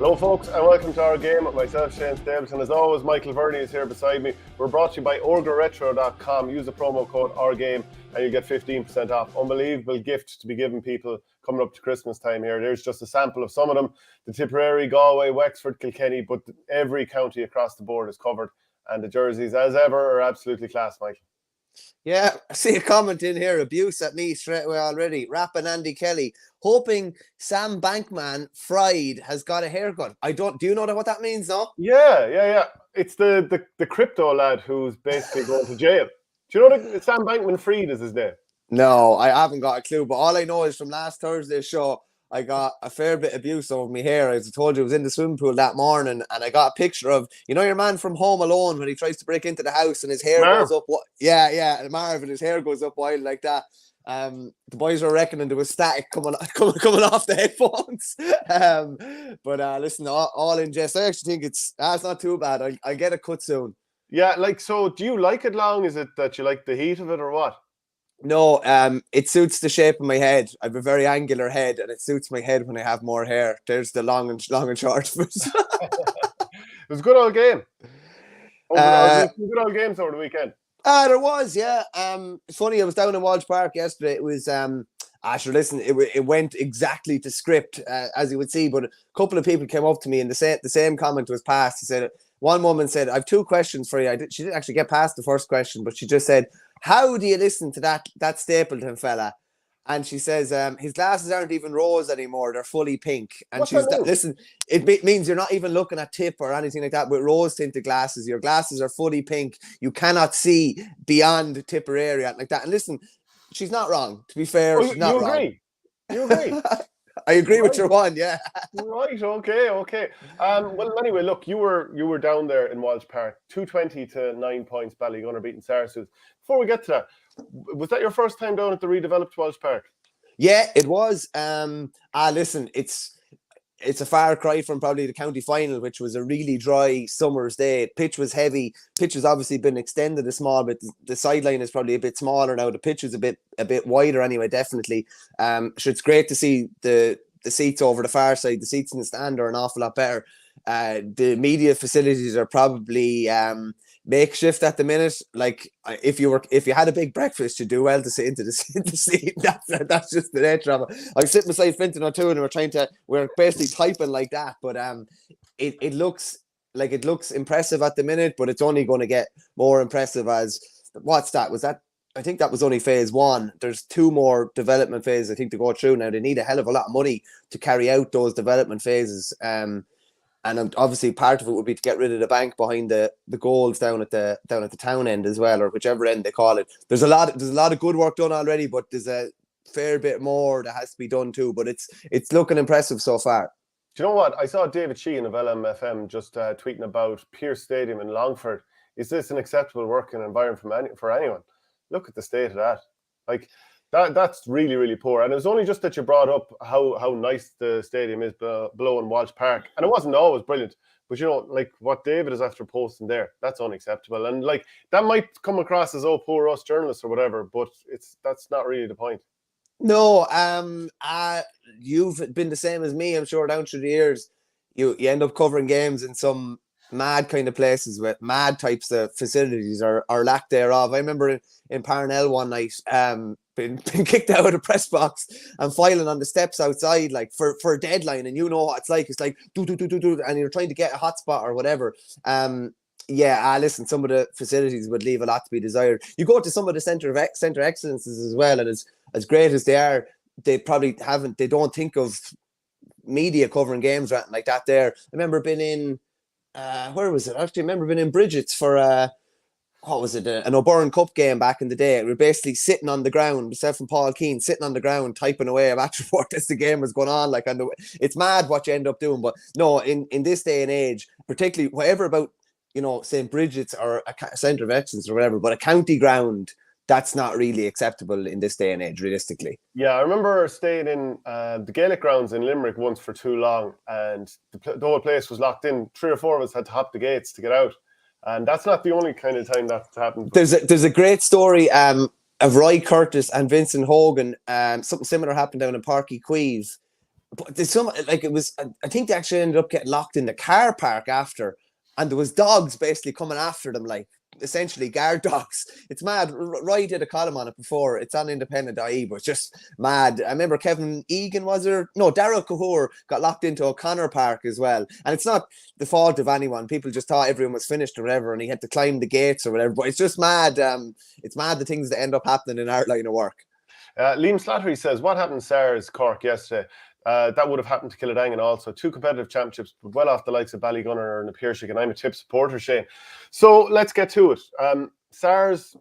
Hello folks and welcome to our game with myself, Shane Stapleton. As always, Michael Verney is here beside me. We're brought to you by OurGameRetro.com. Use the promo code OurGame and you get 15% off. Unbelievable gift to be giving people coming up to Christmas time here. There's just a sample of some of them. The Tipperary, Galway, Wexford, Kilkenny, but every county across the board is covered. And the jerseys, as ever, are absolutely class, Michael. Yeah, I see a comment in here, abuse at me straight away already. Rapping Andy Kelly, hoping Sam Bankman Fried has got a haircut. Do you know what that means, no? Yeah. It's the crypto lad who's basically going to jail. Do you know that Sam Bankman Fried is his name? No, I haven't got a clue, but all I know is from last Thursday's show, I got a fair bit of abuse over my hair. As I told you, I was in the swimming pool that morning and I got a picture of, you know, your man from Home Alone when he tries to break into the house and his hair goes up. Yeah, Marv, and his hair goes up wild like that. The boys were reckoning there was static coming off the headphones. But listen, all in jest. I actually think it's not too bad. I'll get a cut soon. Yeah, so do you like it long? Is it that you like the heat of it or what? No, it suits the shape of my head. I have a very angular head, and it suits my head when I have more hair. There's the long and short of it. It was a good old game. Good old games over the weekend. There was, yeah. It's funny, I was down in Walsh Park yesterday. It was sure, listen, it went exactly to script, as you would see, but a couple of people came up to me and the same comment was passed. He said, one woman said, I have two questions for you. She didn't actually get past the first question, but she just said, how do you listen to that Stapleton fella? And she says, his glasses aren't even rose anymore. They're fully pink. And listen, it means you're not even looking at tip or anything like that with rose tinted glasses. Your glasses are fully pink. You cannot see beyond Tipperary like that. And listen, she's not wrong. To be fair, she's not wrong. You agree? I agree with your one, yeah. Right, okay. Well, anyway, look, you were down there in Walsh Park, 220 to 9 points, Ballygunner beating Sarsfields. Before we get to that, was that your first time down at the redeveloped Walsh Park? Yeah, it was. Listen, it's a far cry from probably the county final, which was a really dry summer's day. Pitch was heavy. Pitch has obviously been extended a small bit. The sideline is probably a bit smaller now. The pitch is a bit wider anyway, definitely. So it's great to see the seats over the far side. The seats in the stand are an awful lot better. The media facilities are probably makeshift at the minute. Like if you had a big breakfast, you do well to sit into the seat. That's just the nature of it. I sit beside Fintan O'Toole and we're basically typing like that. But it looks impressive at the minute, but it's only going to get more impressive as I think that was only phase one. There's two more development phases I think to go through now. They need a hell of a lot of money to carry out those development phases. And obviously part of it would be to get rid of the bank behind the goals down at the town end as well, or whichever end they call it. There's a lot of good work done already, but there's a fair bit more that has to be done too. But it's looking impressive so far. Do you know what? I saw David Sheehan of LMFM just tweeting about Pierce Stadium in Longford. Is this an acceptable working environment for anyone? Look at the state of that. Like that's really, really poor. And it was only just that you brought up how nice the stadium is below in Walsh Park. And it wasn't always brilliant. But, you know, like what David is after posting there, that's unacceptable. And, like, that might come across as, oh, poor us journalists or whatever, but that's not really the point. No, you've been the same as me, I'm sure, down through the years. You end up covering games in some mad kind of places with mad types of facilities or lack thereof. I remember in Parnell one night, been kicked out of the press box and filing on the steps outside, like for a deadline, and you know what it's like. It's like do, and you're trying to get a hotspot or whatever. Listen, some of the facilities would leave a lot to be desired. You go to some of the centre excellences as well, and as great as they are, they probably they don't think of media covering games or anything like that there. I remember being in where was it? I actually remember being in Bridget's for an O'Byrne Cup game back in the day. We were basically sitting on the ground, myself and Paul Keane sitting on the ground typing away a match report as the game was going on. Like, it's mad what you end up doing. But no, in this day and age, particularly whatever about, you know, St. Bridget's or a centre of excellence or whatever, but a county ground, that's not really acceptable in this day and age, realistically. Yeah, I remember staying in the Gaelic grounds in Limerick once for too long, and the whole place was locked in. 3 or 4 of us had to hop the gates to get out. And that's not the only kind of time that's happened. There's a great story of Roy Curtis and Vincent Hogan. Something similar happened down in Páirc Uí Chaoimh But there's some, like, it was, I think they actually ended up getting locked in the car park after, and there was dogs basically coming after them, like essentially guard dogs. It's mad. Roy did a column on it before. It's on independent.ie, but it's just mad. I remember Kevin Egan, was there? No, Daryl Cahor got locked into O'Connor Park as well. And it's not the fault of anyone. People just thought everyone was finished or whatever, and he had to climb the gates or whatever. But it's just mad. It's mad the things that end up happening in our line of work. Liam Slattery says, what happened to SARS Cork yesterday? That would have happened to Killidangan also. 2 competitive championships, but well off the likes of Ballygunner and 𝘲𝘁𝘗, and I'm a Tip supporter, Shane. So let's get to it. SARS,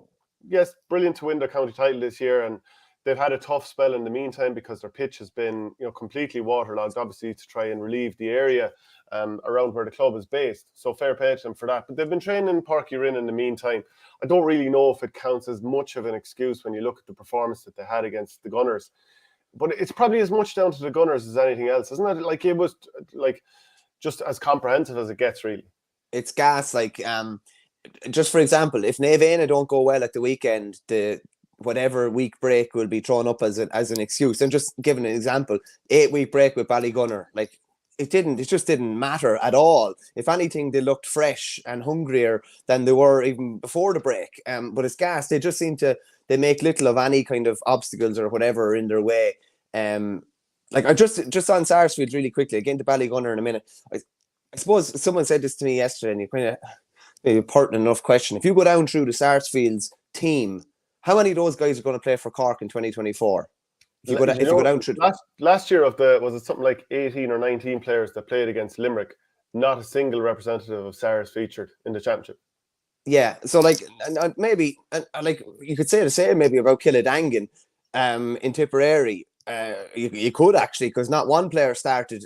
yes, brilliant to win their county title this year, and they've had a tough spell in the meantime because their pitch has been, completely waterlogged, obviously, to try and relieve the area around where the club is based. So fair play to them for that. But they've been training in Páirc Uí Rinn in the meantime. I don't really know if it counts as much of an excuse when you look at the performance that they had against the Gunners. But it's probably as much down to the Gunners as anything else, isn't it? Like, it was like just as comprehensive as it gets, really. It's gas. Like, just for example, if 𝘧𝘉𝘂𝘁𝘗 don't go well at the weekend, the whatever week break will be thrown up as an excuse. I'm just giving an example. 8-week break with Ballygunner, like, it just didn't matter at all. If anything, they looked fresh and hungrier than they were even before the break. But it's gas. They just seem to, they make little of any kind of obstacles or whatever in their way. Like, I just on Sarsfield really quickly, again to Ballygunner in a minute. I suppose someone said this to me yesterday, and you kind of maybe a pertinent enough question. If you go down through the Sarsfield's team, how many of those guys are going to play for Cork in 2024? If you go down through last year, was it something like 18 or 19 players that played against Limerick? Not a single representative of SARS featured in the championship. Yeah, so like, and maybe like you could say the same maybe about Killidangan in Tipperary. You could actually, because not one player started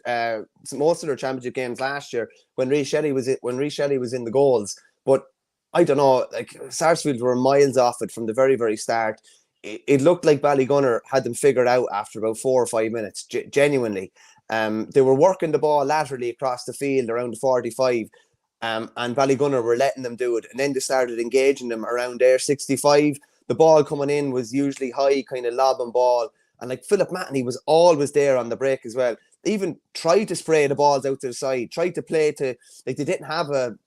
most of their championship games last year when 𝘰𝘂𝘁𝘗 was in the goals. But I don't know, like, Sarsfield were miles off it from the very, very start. It looked like Ballygunner had them figured out after about 4 or 5 minutes, genuinely. They were working the ball laterally across the field around the 45, and Ballygunner were letting them do it. And then they started engaging them around their 65. The ball coming in was usually high, kind of lobbing ball. And like Philip Matney was always there on the break as well. They even tried to spray the balls out to the side, tried to play to, like, they didn't have a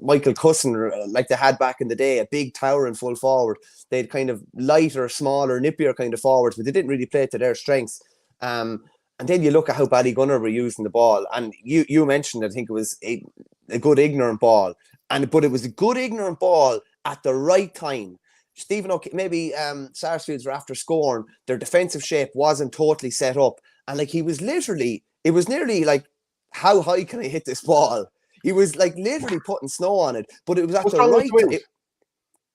Michael Cusson like they had back in the day, a big towering full forward. They had kind of lighter, smaller, nippier kind of forwards, but they didn't really play to their strengths. And then you look at how Ballygunner were using the ball, and you mentioned, I think it was a good ignorant ball, but it was a good ignorant ball at the right time. Stephen O'Keefe, maybe Sarsfields were after scoring, their defensive shape wasn't totally set up, and like, it was nearly like, how high can I hit this ball? He was like literally putting snow on it, but it was at the right time.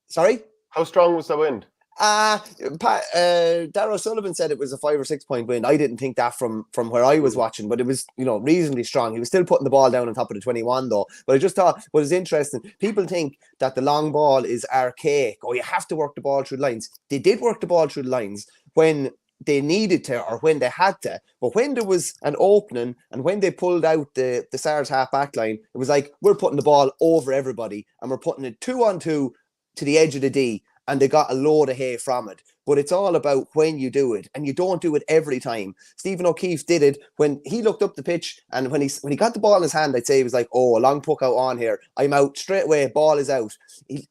Sorry? How strong was the wind? Darragh Sullivan said it was a 5 or 6 point wind. I didn't think that from where I was watching, but it was, reasonably strong. He was still putting the ball down on top of the 21 though. But I just thought what was interesting, people think that the long ball is archaic, or you have to work the ball through the lines. They did work the ball through the lines when they needed to, or when they had to. But when there was an opening, and when they pulled out the SARS half back line, it was like, we're putting the ball over everybody, and we're putting it 2-on-2 to the edge of the D, and they got a load of hay from it. But it's all about when you do it, and you don't do it every time. Stephen O'Keefe did it when he looked up the pitch, and when he got the ball in his hand, I'd say he was like, oh, a long puck out on here, I'm out straight away, ball is out.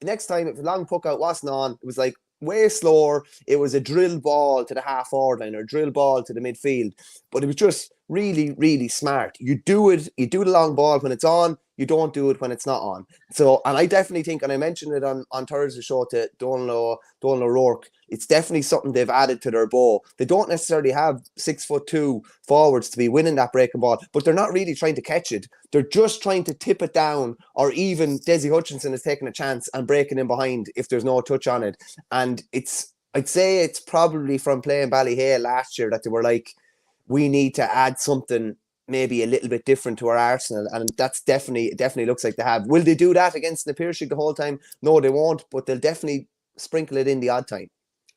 Next time, if a long puck out wasn't on, it was like way slower. It was a drill ball to the half forward line, or drill ball to the midfield. But it was just really, really smart. You do the long ball when it's on, you don't do it when it's not on. So, and I definitely think, and I mentioned it on Thursday's show to Donal O'Rourke, it's definitely something they've added to their bow. They don't necessarily have 6'2" forwards to be winning that breaking ball, but they're not really trying to catch it. They're just trying to tip it down, or even Dessie Hutchinson is taking a chance and breaking in behind if there's no touch on it. And I'd say it's probably from playing Ballyhale last year that they were like, we need to add something maybe a little bit different to our arsenal, and that's definitely looks like they have. Will they do that against the 𝘲𝘁𝘗 the whole time? No, they won't, but they'll definitely sprinkle it in the odd time.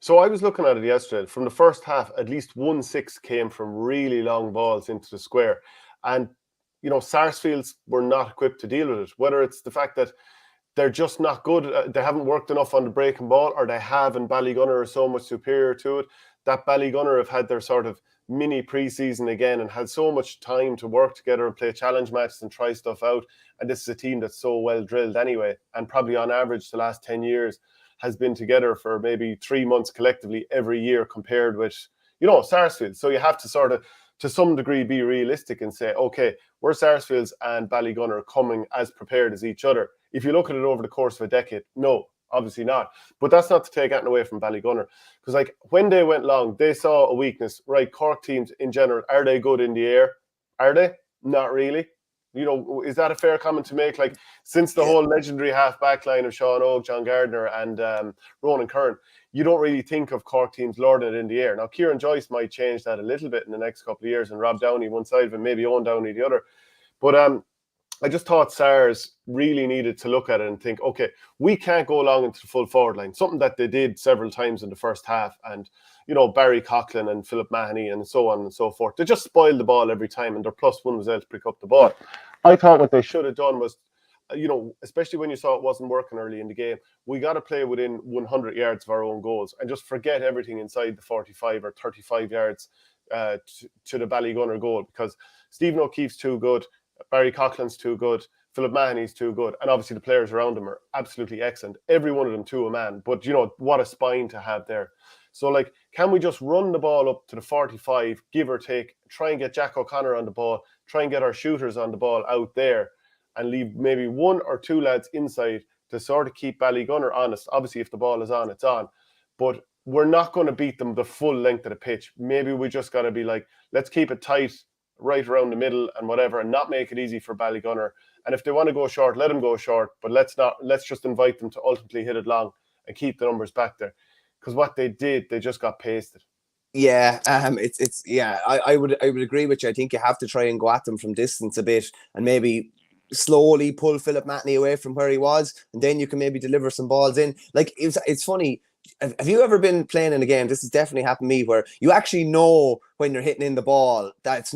So I was looking at it yesterday. From the first half, at least 1-6 came from really long balls into the square, and Sarsfields were not equipped to deal with it. Whether it's the fact that they're just not good, they haven't worked enough on the breaking ball, or they have, and Ballygunner are so much superior to it that Ballygunner have had their sort of mini pre-season again and had so much time to work together and play challenge matches and try stuff out. And this is a team that's so well drilled anyway, and probably on average the last 10 years has been together for maybe 3 months collectively every year compared with, Sarsfield. So you have to sort of, to some degree, be realistic and say, okay, we're Sarsfields and Ballygunner coming as prepared as each other. If you look at it over the course of a decade, no, obviously not. But that's not to take anything away from Ballygunner. Because like when they went long, they saw a weakness. Right, Cork teams in general, are they good in the air? Are they? Not really. Is that a fair comment to make? Like, since the whole legendary half-back line of Sean Oak, John Gardner and Ronan Curran, you don't really think of Cork teams lording it in the air. Now, Kieran Joyce might change that a little bit in the next couple of years, and Rob Downey one side of it, maybe Owen Downey the other. But I just thought SARS really needed to look at it and think, okay, we can't go along into the full forward line, something that they did several times in the first half. And, Barry Coughlin and Philip Mahoney and so on and so forth, they just spoiled the ball every time, and their +1 was able to pick up the ball. I thought what they should have done was, especially when you saw it wasn't working early in the game, we got to play within 100 yards of our own goals and just forget everything inside the 45 or 35 yards to the Ballygunner goal, because Stephen O'Keefe's too good, Barry Coughlin's too good, Philip Mahoney's too good, and obviously the players around them are absolutely excellent. Every one of them to a man, but what a spine to have there. So like, can we just run the ball up to the 45, give or take, try and get Jack O'Connor on the ball, try and get our shooters on the ball out there, and leave maybe 1 or 2 lads inside to sort of keep Ballygunner honest. Obviously, if the ball is on, it's on. But we're not going to beat them the full length of the pitch. Maybe we just got to be like, let's keep it tight right around the middle and whatever, and not make it easy for Ballygunner. And if they want to go short, let them go short. But let's just invite them to ultimately hit it long and keep the numbers back there. Because what they did, they just got pasted. Yeah, I would agree with you. I think you have to try and go at them from distance a bit, and maybe slowly pull Philip Mahoney away from where he was, and then you can maybe deliver some balls in. Like, it's funny. Have you ever been playing in a game? This has definitely happened to me, where you actually know when you're hitting in the ball that it's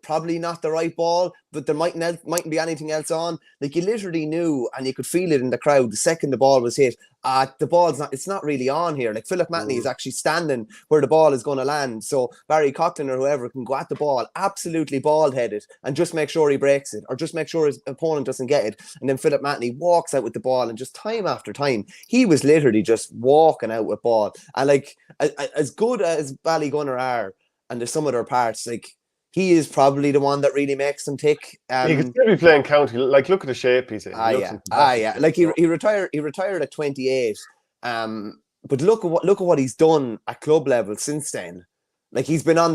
probably not the right ball, but there mightn't be anything else on. Like, you literally knew, and you could feel it in the crowd the second the ball was hit. It's not really on here. Like, Philip Mahoney is actually standing where the ball is going to land. So Barry Coughlin or whoever can go at the ball absolutely bald-headed and just make sure he breaks it, or just make sure his opponent doesn't get it. And then Philip Mahoney walks out with the ball, and just time after time, he was literally just walking out with ball. And like, as good as Ballygunner are, and there's some other parts, like, he is probably the one that really makes them tick. He could still be playing county. Like, look at the shape he's in. Yeah. Like, he retired at 28. But look at what he's done at club level since then. Like, he's not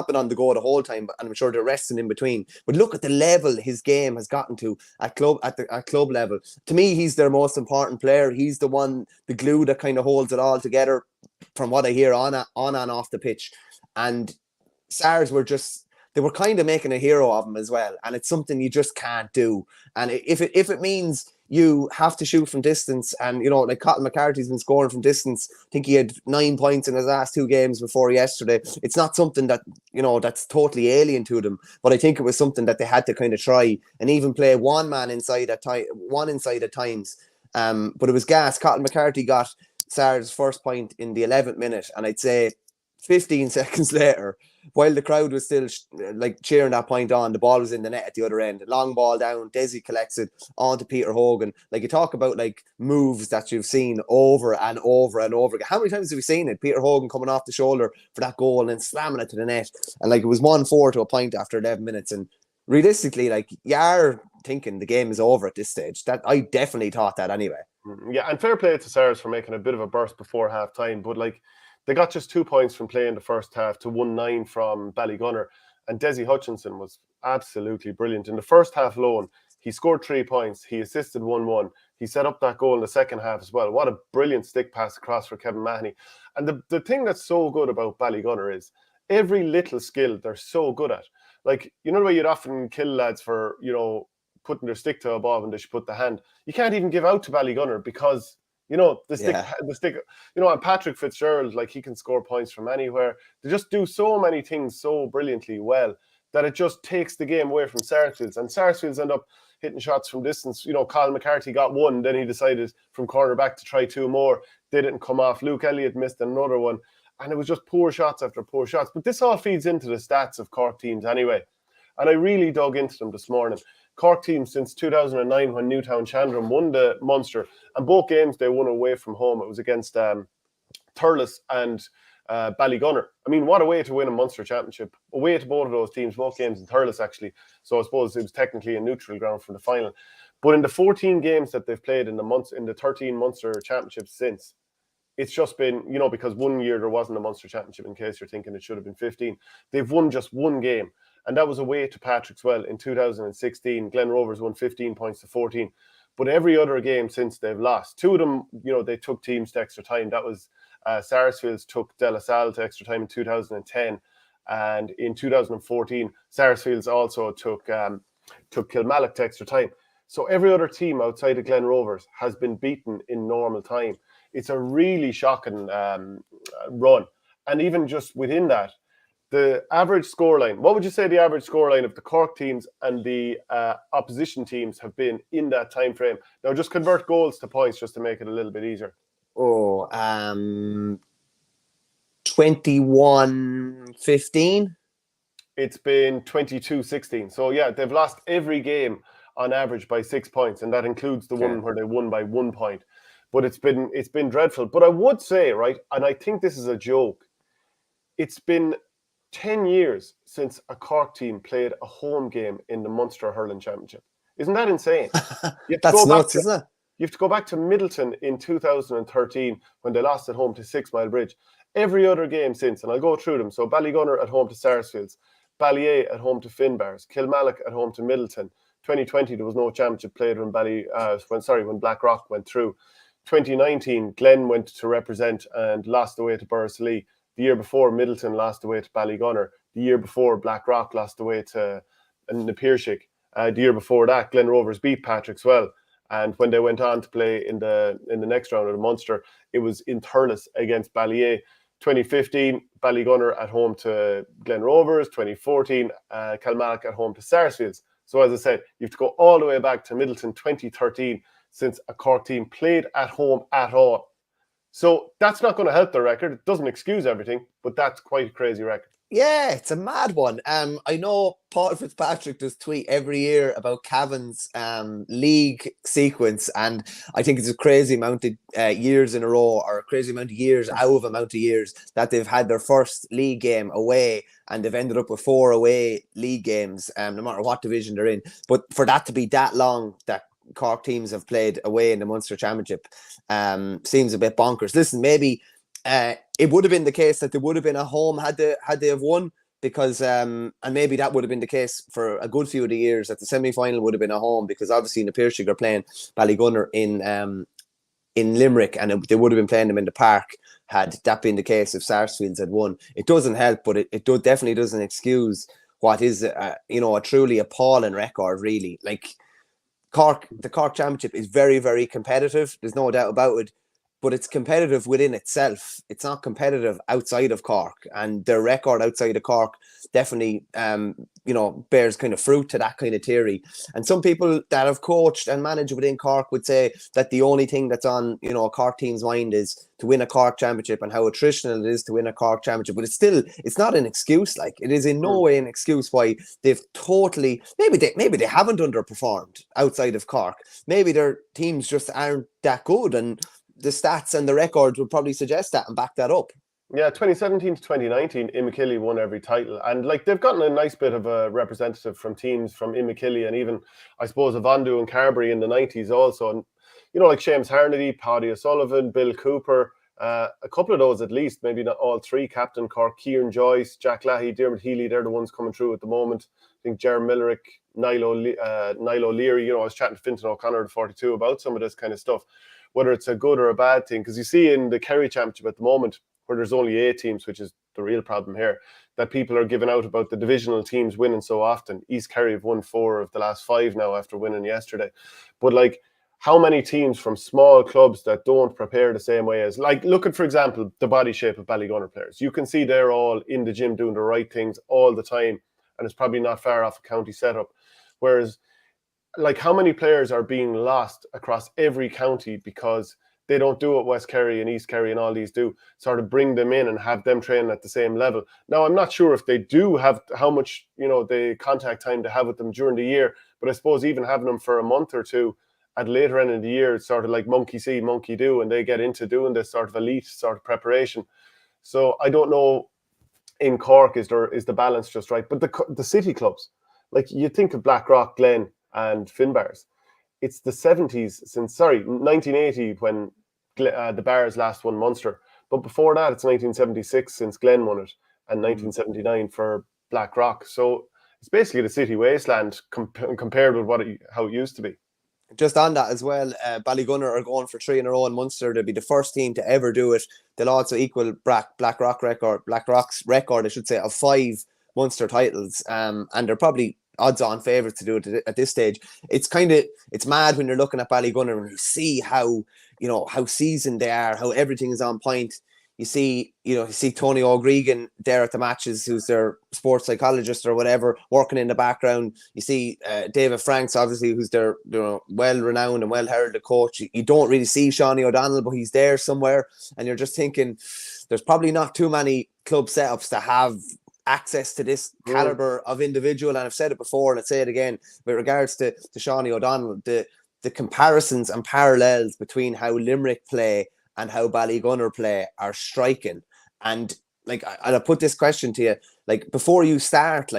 been on the go the whole time, and I'm sure they're resting in between. But look at the level his game has gotten to at club level. To me, he's their most important player. He's the glue that kind of holds it all together, from what I hear on and off the pitch. And SARS they were kind of making a hero of him as well. And it's something you just can't do. And if it means you have to shoot from distance, and, like Cotton McCarthy's been scoring from distance. I think he had 9 points in his last 2 games before yesterday. It's not something that, that's totally alien to them. But I think it was something that they had to kind of try, and even play one inside at times. But it was gas. Cotton McCarthy got SARS' first point in the 11th minute. And I'd say 15 seconds later, while the crowd was still cheering that point on, the ball was in the net at the other end. Long ball down, 𝘱𝘳𝘁 collects it on to Peter Hogan. Like, you talk about like moves that you've seen over and over and over again. How many times have we seen it? Peter Hogan coming off the shoulder for that goal and then slamming it to the net. And like, it was 1-4 to a point after 11 minutes. And realistically, like, you are thinking the game is over at this stage. That I definitely thought that anyway. Yeah, and fair play to SARS for making a bit of a burst before half time, but like, they got just 2 points from playing the first half to 1-9 from Ballygunner. And Dessie Hutchinson was absolutely brilliant. In the first half alone, he scored 3 points. He assisted 1-1. He set up that goal in the second half as well. What a brilliant stick pass across for Kevin Mahoney. And the thing that's so good about Ballygunner is every little skill they're so good at. Like, the way you'd often kill lads for, putting their stick to a ball when they should put the hand. You can't even give out to Ballygunner because... the stick, and Patrick Fitzgerald, like, he can score points from anywhere. They just do so many things so brilliantly well that it just takes the game away from Sarsfields. And Sarsfields end up, hitting shots from distance. You know, Colin McCarthy got one, then he decided from cornerback to try two more. They didn't come off. Luke Elliott missed another one. And it was just poor shots after poor shots. But this all feeds into the stats of Cork teams anyway. And I really dug into them this morning. Cork teams since 2009 when Newtown Chandram won the Munster. And both games they won away from home. It was against Thurles and Ballygunner. I mean, what a way to win a Munster championship. Away to both of those teams, both games in Thurles actually. So I suppose it was technically a neutral ground for the final. But in the 14 games that they've played in the 13 Munster championships since, it's just been, you know, because 1 year there wasn't a Munster championship, in case you're thinking it should have been 15. They've won just one game, and that was away to Patrickswell in 2016. Glen Rovers won 15 points to 14. But every other game since they've lost. Two of them, you know, they took teams to extra time. That was Sarsfields took De La Salle to extra time in 2010. And in 2014, Sarsfields also took Kilmallock to extra time. So every other team outside of Glen Rovers has been beaten in normal time. It's a really shocking run. And even just within that, the average scoreline, what would you say the average scoreline of the Cork teams and the opposition teams have been in that time frame? Now, just convert goals to points just to make it a little bit easier. 21-15. It's been 22-16. So, yeah, they've lost every game on average by 6 points, and that includes the one where they won by 1 point. But it's been dreadful. But I would say, right, and I think this is a joke, it's been 10 years since a Cork team played a home game in the Munster Hurling Championship. Isn't that insane? That's nuts, isn't it? You have to go back to Middleton in 2013 when they lost at home to 6 Mile Bridge. Every other game since, and I'll go through them. So Ballygunner at home to Sarsfields, Ballyea at home to Finbars, Kilmallock at home to Middleton. 2020 there was no championship played when when Blackrock went through. 2019 Glen went to represent and lost away to Borrisoleigh. The year before, Middleton lost away to Ballygunner. The year before, Blackrock lost away to 𝘧𝘂𝘓𝘂𝘁. The year before that, Glen Rovers beat Patrickswell. And when they went on to play in the next round of the Munster, it was in Thurles against Ballyea. 2015, Ballygunner at home to Glen Rovers. 2014, Kilmallock at home to Sarsfields. So as I said, you have to go all the way back to Middleton 2013 since a Cork team played at home at all. So that's not going to help their record. It doesn't excuse everything, but that's quite a crazy record. Yeah, it's a mad one. I know Paul Fitzpatrick does tweet every year about Cavan's league sequence, and I think it's a crazy amount of years in a row, or a crazy amount of years out of amount of years that they've had their first league game away, and they've ended up with 4 away league games, no matter what division they're in. But for that to be that long, that Cork teams have played away in the Munster Championship seems a bit bonkers. Listen, maybe it would have been the case that they would have been at home had they have won, because and maybe that would have been the case for a good few of the years that the semi-final would have been at home, because obviously in the _are playing Ballygunner in Limerick, and they would have been playing them in the park had that been the case if Sarsfields had won. It doesn't help, but it definitely doesn't excuse what is a truly appalling record, really. Like, the Cork Championship is very, very competitive. There's no doubt about it. But it's competitive within itself. It's not competitive outside of Cork. And their record outside of Cork definitely, bears kind of fruit to that kind of theory. And some people that have coached and managed within Cork would say that the only thing that's on, a Cork team's mind is to win a Cork Championship and how attritional it is to win a Cork Championship. But it's not an excuse. Like, it is in no way an excuse why they've totally, maybe they haven't underperformed outside of Cork. Maybe their teams just aren't that good, and the stats and the record would probably suggest that and back that up. Yeah, 2017 to 2019, 𝘕𝘂𝘓 won every title. And they've gotten a nice bit of a representative from teams from 𝘕𝘂𝘓, and even, I suppose, Avondhu and Carbery in the 90s also. And, like Seamus Harnedy, Paddy O'Sullivan, Bill Cooper, a couple of those at least, maybe not all three, Captain Cork, Kieran Joyce, Jack Lahey, Dermot Healy, they're the ones coming through at the moment. I think Ger Millerick, Niall O'Leary, I was chatting to Fintan O'Connor at 42 about some of this kind of stuff, whether it's a good or a bad thing. Because you see in the Kerry Championship at the moment, where there's only 8 teams, which is the real problem here, that people are giving out about the divisional teams winning so often. East Kerry have won 4 of the last 5 now after winning yesterday. But how many teams from small clubs that don't prepare the same way as, look at, for example, the body shape of Ballygunner players. You can see they're all in the gym doing the right things all the time, and it's probably not far off a county setup. Whereas like how many players are being lost across every county because they don't do what West Kerry and East Kerry and all these do, sort of bring them in and have them training at the same level. Now, I'm not sure if they do have how much, the contact time to have with them during the year, but I suppose even having them for a month or two at later end of the year, it's sort of like monkey see, monkey do, and they get into doing this sort of elite sort of preparation. So I don't know in Cork, is the balance just right? But the city clubs, like you think of Blackrock, Glen and Finbars, it's the 70s 1980 when the Bars last won Munster. But before that, it's 1976 since Glen won it, and 1979 for Blackrock. So it's basically the city wasteland compared with how it used to be. Just on that as well, Ballygunner are going for 3 in a row in Munster. They'll be the first team to ever do it. They'll also equal Blackrock's record, I should say, of 5 Munster titles. And they're probably odds-on favourites to do it at this stage. It's mad when you're looking at Ballygunner and you see how seasoned they are, how everything is on point. You see Tony O'Gregan there at the matches, who's their sports psychologist or whatever, working in the background. You see David Franks, obviously, who's their well-renowned and well-heralded coach. You don't really see 𝘱𝘂 O'Donnell, but he's there somewhere. And you're just thinking, there's probably not too many club setups to have access to this caliber of individual. And I've said it before, and I'll say it again, with regards to 𝘱𝘂 O'Donnell, the comparisons and parallels between how Limerick play and how Ballygunner play are striking. And I'll put this question to you, before you start,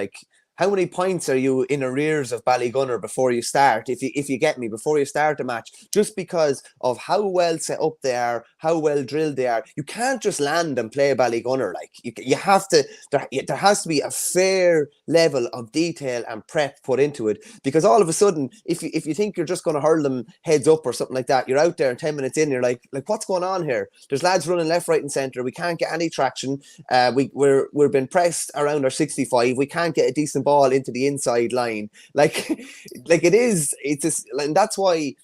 how many points are you in arrears of Ballygunner before you start, if you get me, before you start a match, just because of how well set up they are, how well drilled they are? You can't just land and play Ballygunner. You have to, there has to be a fair level of detail and prep put into it, because all of a sudden, if you think you're just going to hurl them heads up or something like that, you're out there and 10 minutes in, you're like what's going on here? There's lads running left, right and centre. We can't get any traction. We're been pressed around our 65. We can't get a decent ball into the inside line. And that's why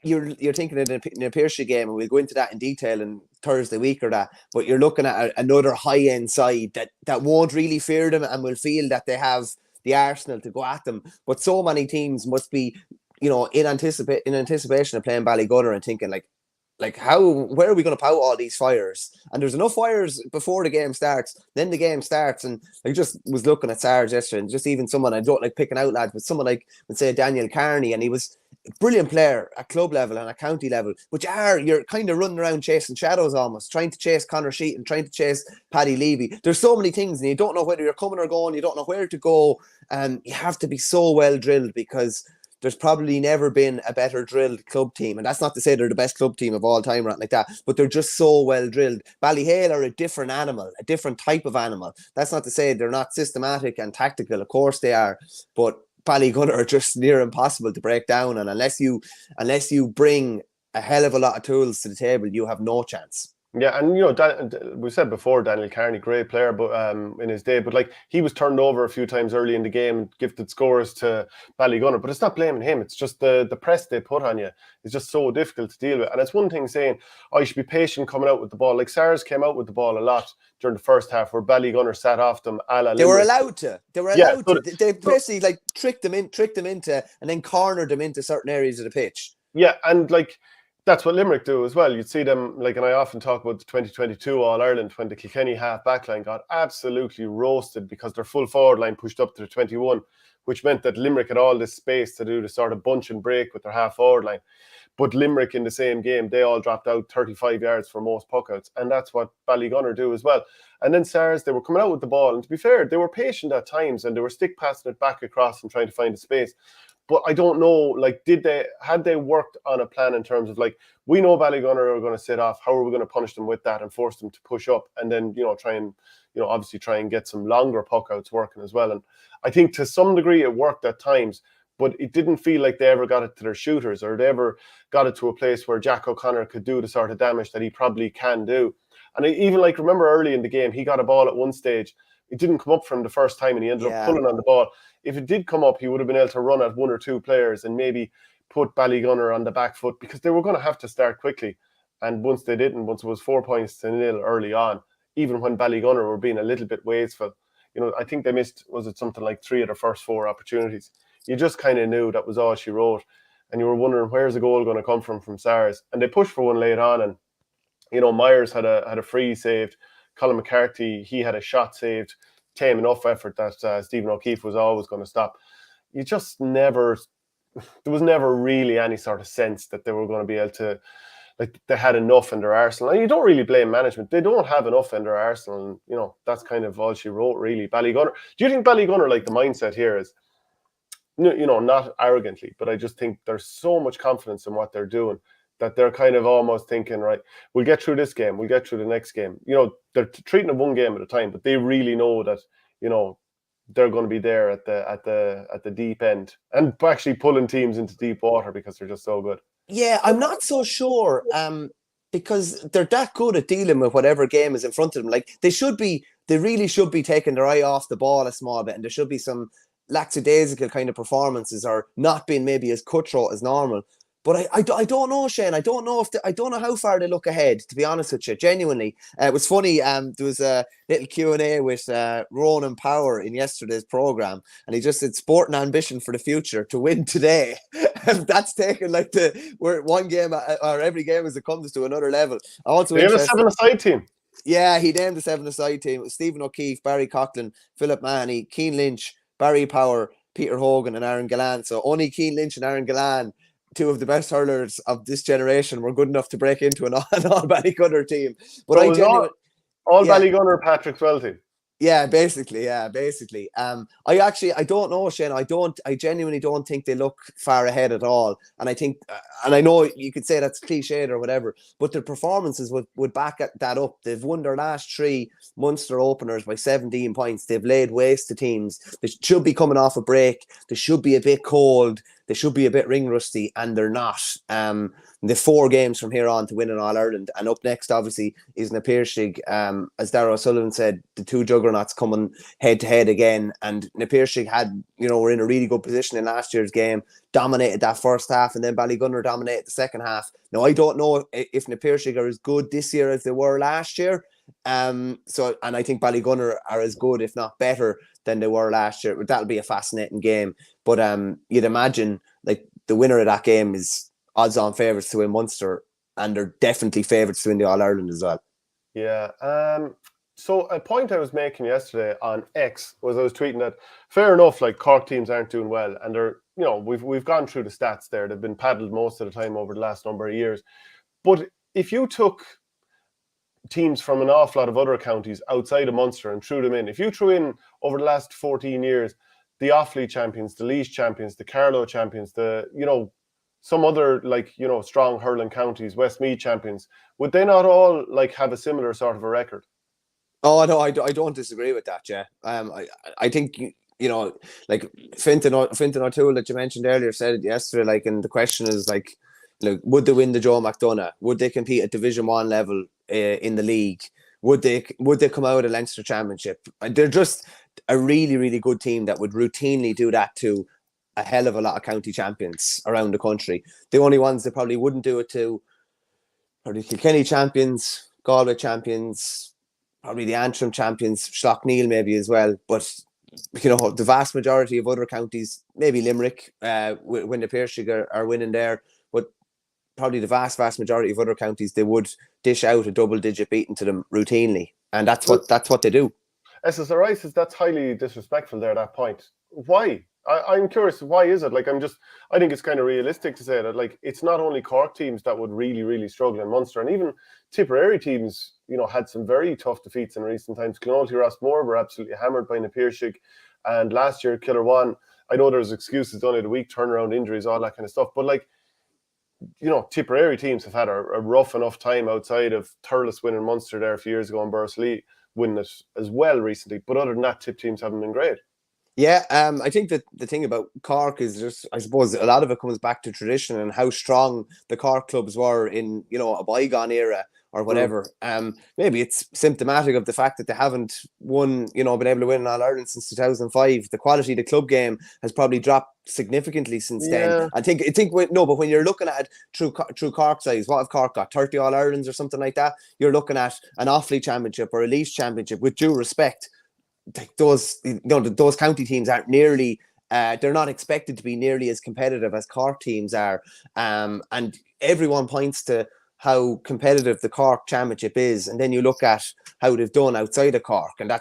you're thinking of an 𝘕𝘁 game, and we'll go into that in detail in Thursday week or that, but you're looking at another high-end side that won't really fear them and will feel that they have the arsenal to go at them. But so many teams must be, in anticipation of playing Ballygunner and thinking where are we going to pout all these fires? And there's enough fires before the game starts. Then the game starts, and I just was looking at Sarge yesterday, and just even someone, I don't like picking out lads, but someone like, let's say, Daniel Carney, and he was a brilliant player at club level and at county level, but you're kind of running around chasing shadows almost, trying to chase Conor Sheehan, trying to chase Paddy Levy. There's so many things, and you don't know whether you're coming or going, you don't know where to go, and you have to be so well drilled, because there's probably never been a better drilled club team. And that's not to say they're the best club team of all time or anything like that, but they're just so well drilled. Ballyhale are a different animal, a different type of animal. That's not to say they're not systematic and tactical. Of course they are. But Ballygunner are just near impossible to break down. And unless you bring a hell of a lot of tools to the table, you have no chance. Yeah, and we said before, Daniel Carney, great player, but in his day, but he was turned over a few times early in the game, gifted scores to Ballygunner. But it's not blaming him; it's just the press they put on you is just so difficult to deal with. And it's one thing saying, "Oh, you should be patient coming out with the ball." Like SARS came out with the ball a lot during the first half, where Ballygunner sat off them. They were allowed to. They basically tricked them into, and then cornered them into certain areas of the pitch. Yeah, and that's what Limerick do as well. You'd see them, and I often talk about the 2022 All-Ireland, when the Kilkenny half-back line got absolutely roasted because their full forward line pushed up to the 21, which meant that Limerick had all this space to do the sort of bunch and break with their half-forward line. But Limerick, in the same game, they all dropped out 35 yards for most puckouts, and that's what Ballygunner do as well. And then SARS, they were coming out with the ball, and to be fair, they were patient at times, and they were stick passing it back across and trying to find a space. But I don't know, had they worked on a plan in terms of we know Ballygunner are going to sit off, how are we going to punish them with that and force them to push up, and then obviously try and get some longer puckouts working as well. And I think to some degree it worked at times, but it didn't feel like they ever got it to their shooters, or they ever got it to a place where Jack O'Connor could do the sort of damage that he probably can do. And I even remember early in the game, he got a ball at one stage. It didn't come up from the first time, and he ended up pulling on the ball. If it did come up, he would have been able to run at one or two players and maybe put Ballygunner on the back foot, because they were going to have to start quickly. And once they didn't, once it was 4-0 early on, even when Ballygunner were being a little bit wasteful, I think they missed, was it something like 3 of their first 4 opportunities? You just kind of knew that was all she wrote. And you were wondering, where's the goal going to come from Stars? And they pushed for one late on, and Myers had a free saved. Colin McCarthy, he had a shot saved. Tame enough effort that Stephen O'Keefe was always going to stop. You just never, there was never really any sort of sense that they were going to be able to, like, they had enough in their arsenal. And you don't really blame management. They don't have enough in their arsenal. And, that's kind of all she wrote, really. Ballygunner. Do you think Ballygunner, like, the mindset here is, not arrogantly, but I just think there's so much confidence in what they're doing that they're kind of almost thinking, right, we'll get through this game, we'll get through the next game. They're treating it one game at a time, but they really know that, they're going to be there at the deep end and actually pulling teams into deep water because they're just so good. Yeah, I'm not so sure. Because they're that good at dealing with whatever game is in front of them. Like, they really should be taking their eye off the ball a small bit, and there should be some lackadaisical kind of performances, or not being maybe as cutthroat as normal. But I don't know, Shane. I don't know I don't know how far they look ahead, to be honest with you. Genuinely, it was funny. There was a little Q&A with Ronan Power in yesterday's program, and he just said, "Sport and ambition for the future to win today." That's taken like where one game or every game as it comes to another level. Also, they have a 7-a-side team. Yeah, he named the 7-a-side team. It was Stephen O'Keefe, Barry Coughlin, Philip Mahoney, Keane Lynch, Barry Power, Peter Hogan, and Aaron Gillan. So only Keane Lynch and Aaron Gillan, two of the best hurlers of this generation, were good enough to break into an all Ballygunner team. But so all Ballygunner Patrick's well team. Yeah, basically. I don't know, Shane. I genuinely don't think they look far ahead at all. And I think, and I know you could say that's cliched or whatever, but their performances would back that up. They've won their last 3 Munster openers by 17 points. They've laid waste to teams. They should be coming off a break. They should be a bit cold. They should be a bit ring rusty, and they're not. The 4 games from here on to win an All-Ireland. And up next, obviously, is 𝘧𝘢𝘀𝘀𝘀. As Darragh O'Sullivan said, the 2 juggernauts coming head-to-head again. And 𝘧𝘀𝘀𝘀 had, were in a really good position in last year's game, dominated that first half, and then Ballygunner dominated the second half. Now, I don't know if 𝘧𝘀𝘀𝘀𝘀 are as good this year as they were last year. And I think Ballygunner are as good, if not better, than they were last year. That'll be a fascinating game. But you'd imagine, like, the winner of that game is odds-on favourites to win Munster, and they're definitely favourites to win the All-Ireland as well. Yeah. So a point I was making yesterday on X was I was tweeting that, fair enough, like, Cork teams aren't doing well, and they're, we've gone through the stats there. They've been paddled most of the time over the last number of years. But if you took teams from an awful lot of other counties outside of Munster and threw them in, if you threw in over the last 14 years the Offaly champions, the Laois champions, the Carlow champions, some other, like, strong hurling counties, Westmeath champions, would they not all, like, have a similar sort of a record? Oh, no, I don't disagree with that, yeah. I think, like, Fintan O'Toole that you mentioned earlier said it yesterday, like, and the question is, like, would they win the Joe McDonagh? Would they compete at Division 1 level in the league? Would they come out of Leinster Championship? They're just a really, really good team that would routinely do that to a hell of a lot of county champions around the country. The only ones that probably wouldn't do it to are the Kilkenny champions, Galway champions, probably the Antrim champions, Schlockneil maybe as well. But, the vast majority of other counties, maybe Limerick, when the 𝘧𝘀𝘀𝘀𝘀 are winning there, but probably the vast majority of other counties, they would dish out a double-digit beating to them routinely. And that's what they do. SSRI says that's highly disrespectful there, that point. Why? I'm curious, why is it? Like, I think it's kind of realistic to say that, like, it's not only Cork teams that would really, really struggle in Munster, and even Tipperary teams, had some very tough defeats in recent times. Clonalty Rossmore were absolutely hammered by 𝘧𝘀𝘀𝘀𝘀, and last year, Killarwan, I know there's excuses, only the week, turnaround injuries, all that kind of stuff, but, like, Tipperary teams have had a rough enough time outside of Thurles winning Munster there a few years ago, and Bursley winning it as well recently. But other than that, Tip teams haven't been great. Yeah, I think that the thing about Cork is just, I suppose, a lot of it comes back to tradition and how strong the Cork clubs were in, a bygone era or whatever. Maybe it's symptomatic of the fact that they haven't been able to win an All-Ireland since 2005. The quality of the club game has probably dropped significantly since then. I think but when you're looking at it through Cork's eyes, what have Cork got? 30 All-Irelands or something like that? You're looking at an Offaly championship or a Laois championship, with due respect. Those county teams aren't nearly they're not expected to be nearly as competitive as Cork teams are. And everyone points to how competitive the Cork Championship is. And then you look at how they've done outside of Cork. And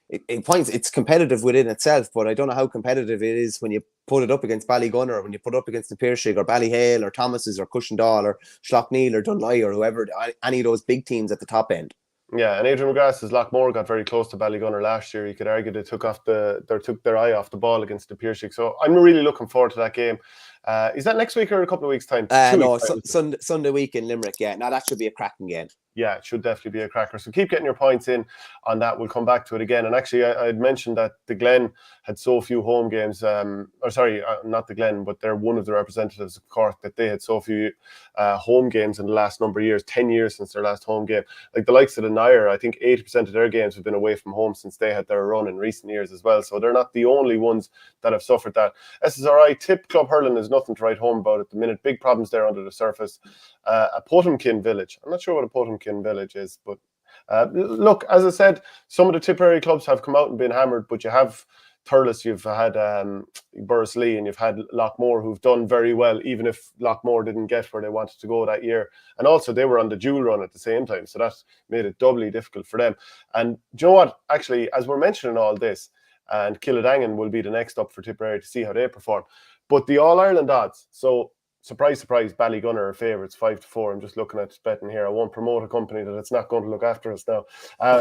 it's competitive within itself, but I don't know how competitive it is when you put it up against Ballygunner, or when you put it up against the 𝘂𝘁 or Ballyhale or Thomas's or Cushendall or 𝘱 or 𝘱𝘉𝘀 or whoever, any of those big teams at the top end. Yeah, and Adrian McGrath's 𝘱 got very close to Ballygunner last year. You could argue they took their eye off the ball against the 𝘂𝘁. So I'm really looking forward to that game. Is that next week or a couple of weeks' time? No, Sunday week in Limerick. Yeah, now that should be a cracking game. Yeah, it should definitely be a cracker. So keep getting your points in on that. We'll come back to it again. And actually, I had mentioned that the Glen had so few home games. Not the Glen, but they're one of the representatives of Cork, that they had so few home games in the last number of years, 10 years since their last home game. Like the likes of the 𝘧𝘢𝘀, I think 80% of their games have been away from home since they had their run in recent years as well. So they're not the only ones that have suffered that. SSRI Tip Club Hurling is nothing to write home about at the minute. Big problems there under the surface. A 𝘮𝘗 village. I'm not sure what a 𝘮𝘗 village is, but look, as I said, some of the Tipperary clubs have come out and been hammered, but you have Thurles, you've had Borrisoleigh, and you've had Loughmore, who've done very well, even if Loughmore didn't get where they wanted to go that year. And also, they were on the dual run at the same time, so that made it doubly difficult for them. And do you know what? Actually, as we're mentioning all this, and Kildangan will be the next up for Tipperary to see how they perform. But the All-Ireland odds, so surprise, surprise, Ballygunner are favourites 5-4. I'm just looking at betting here. I won't promote a company that it's not going to look after us now.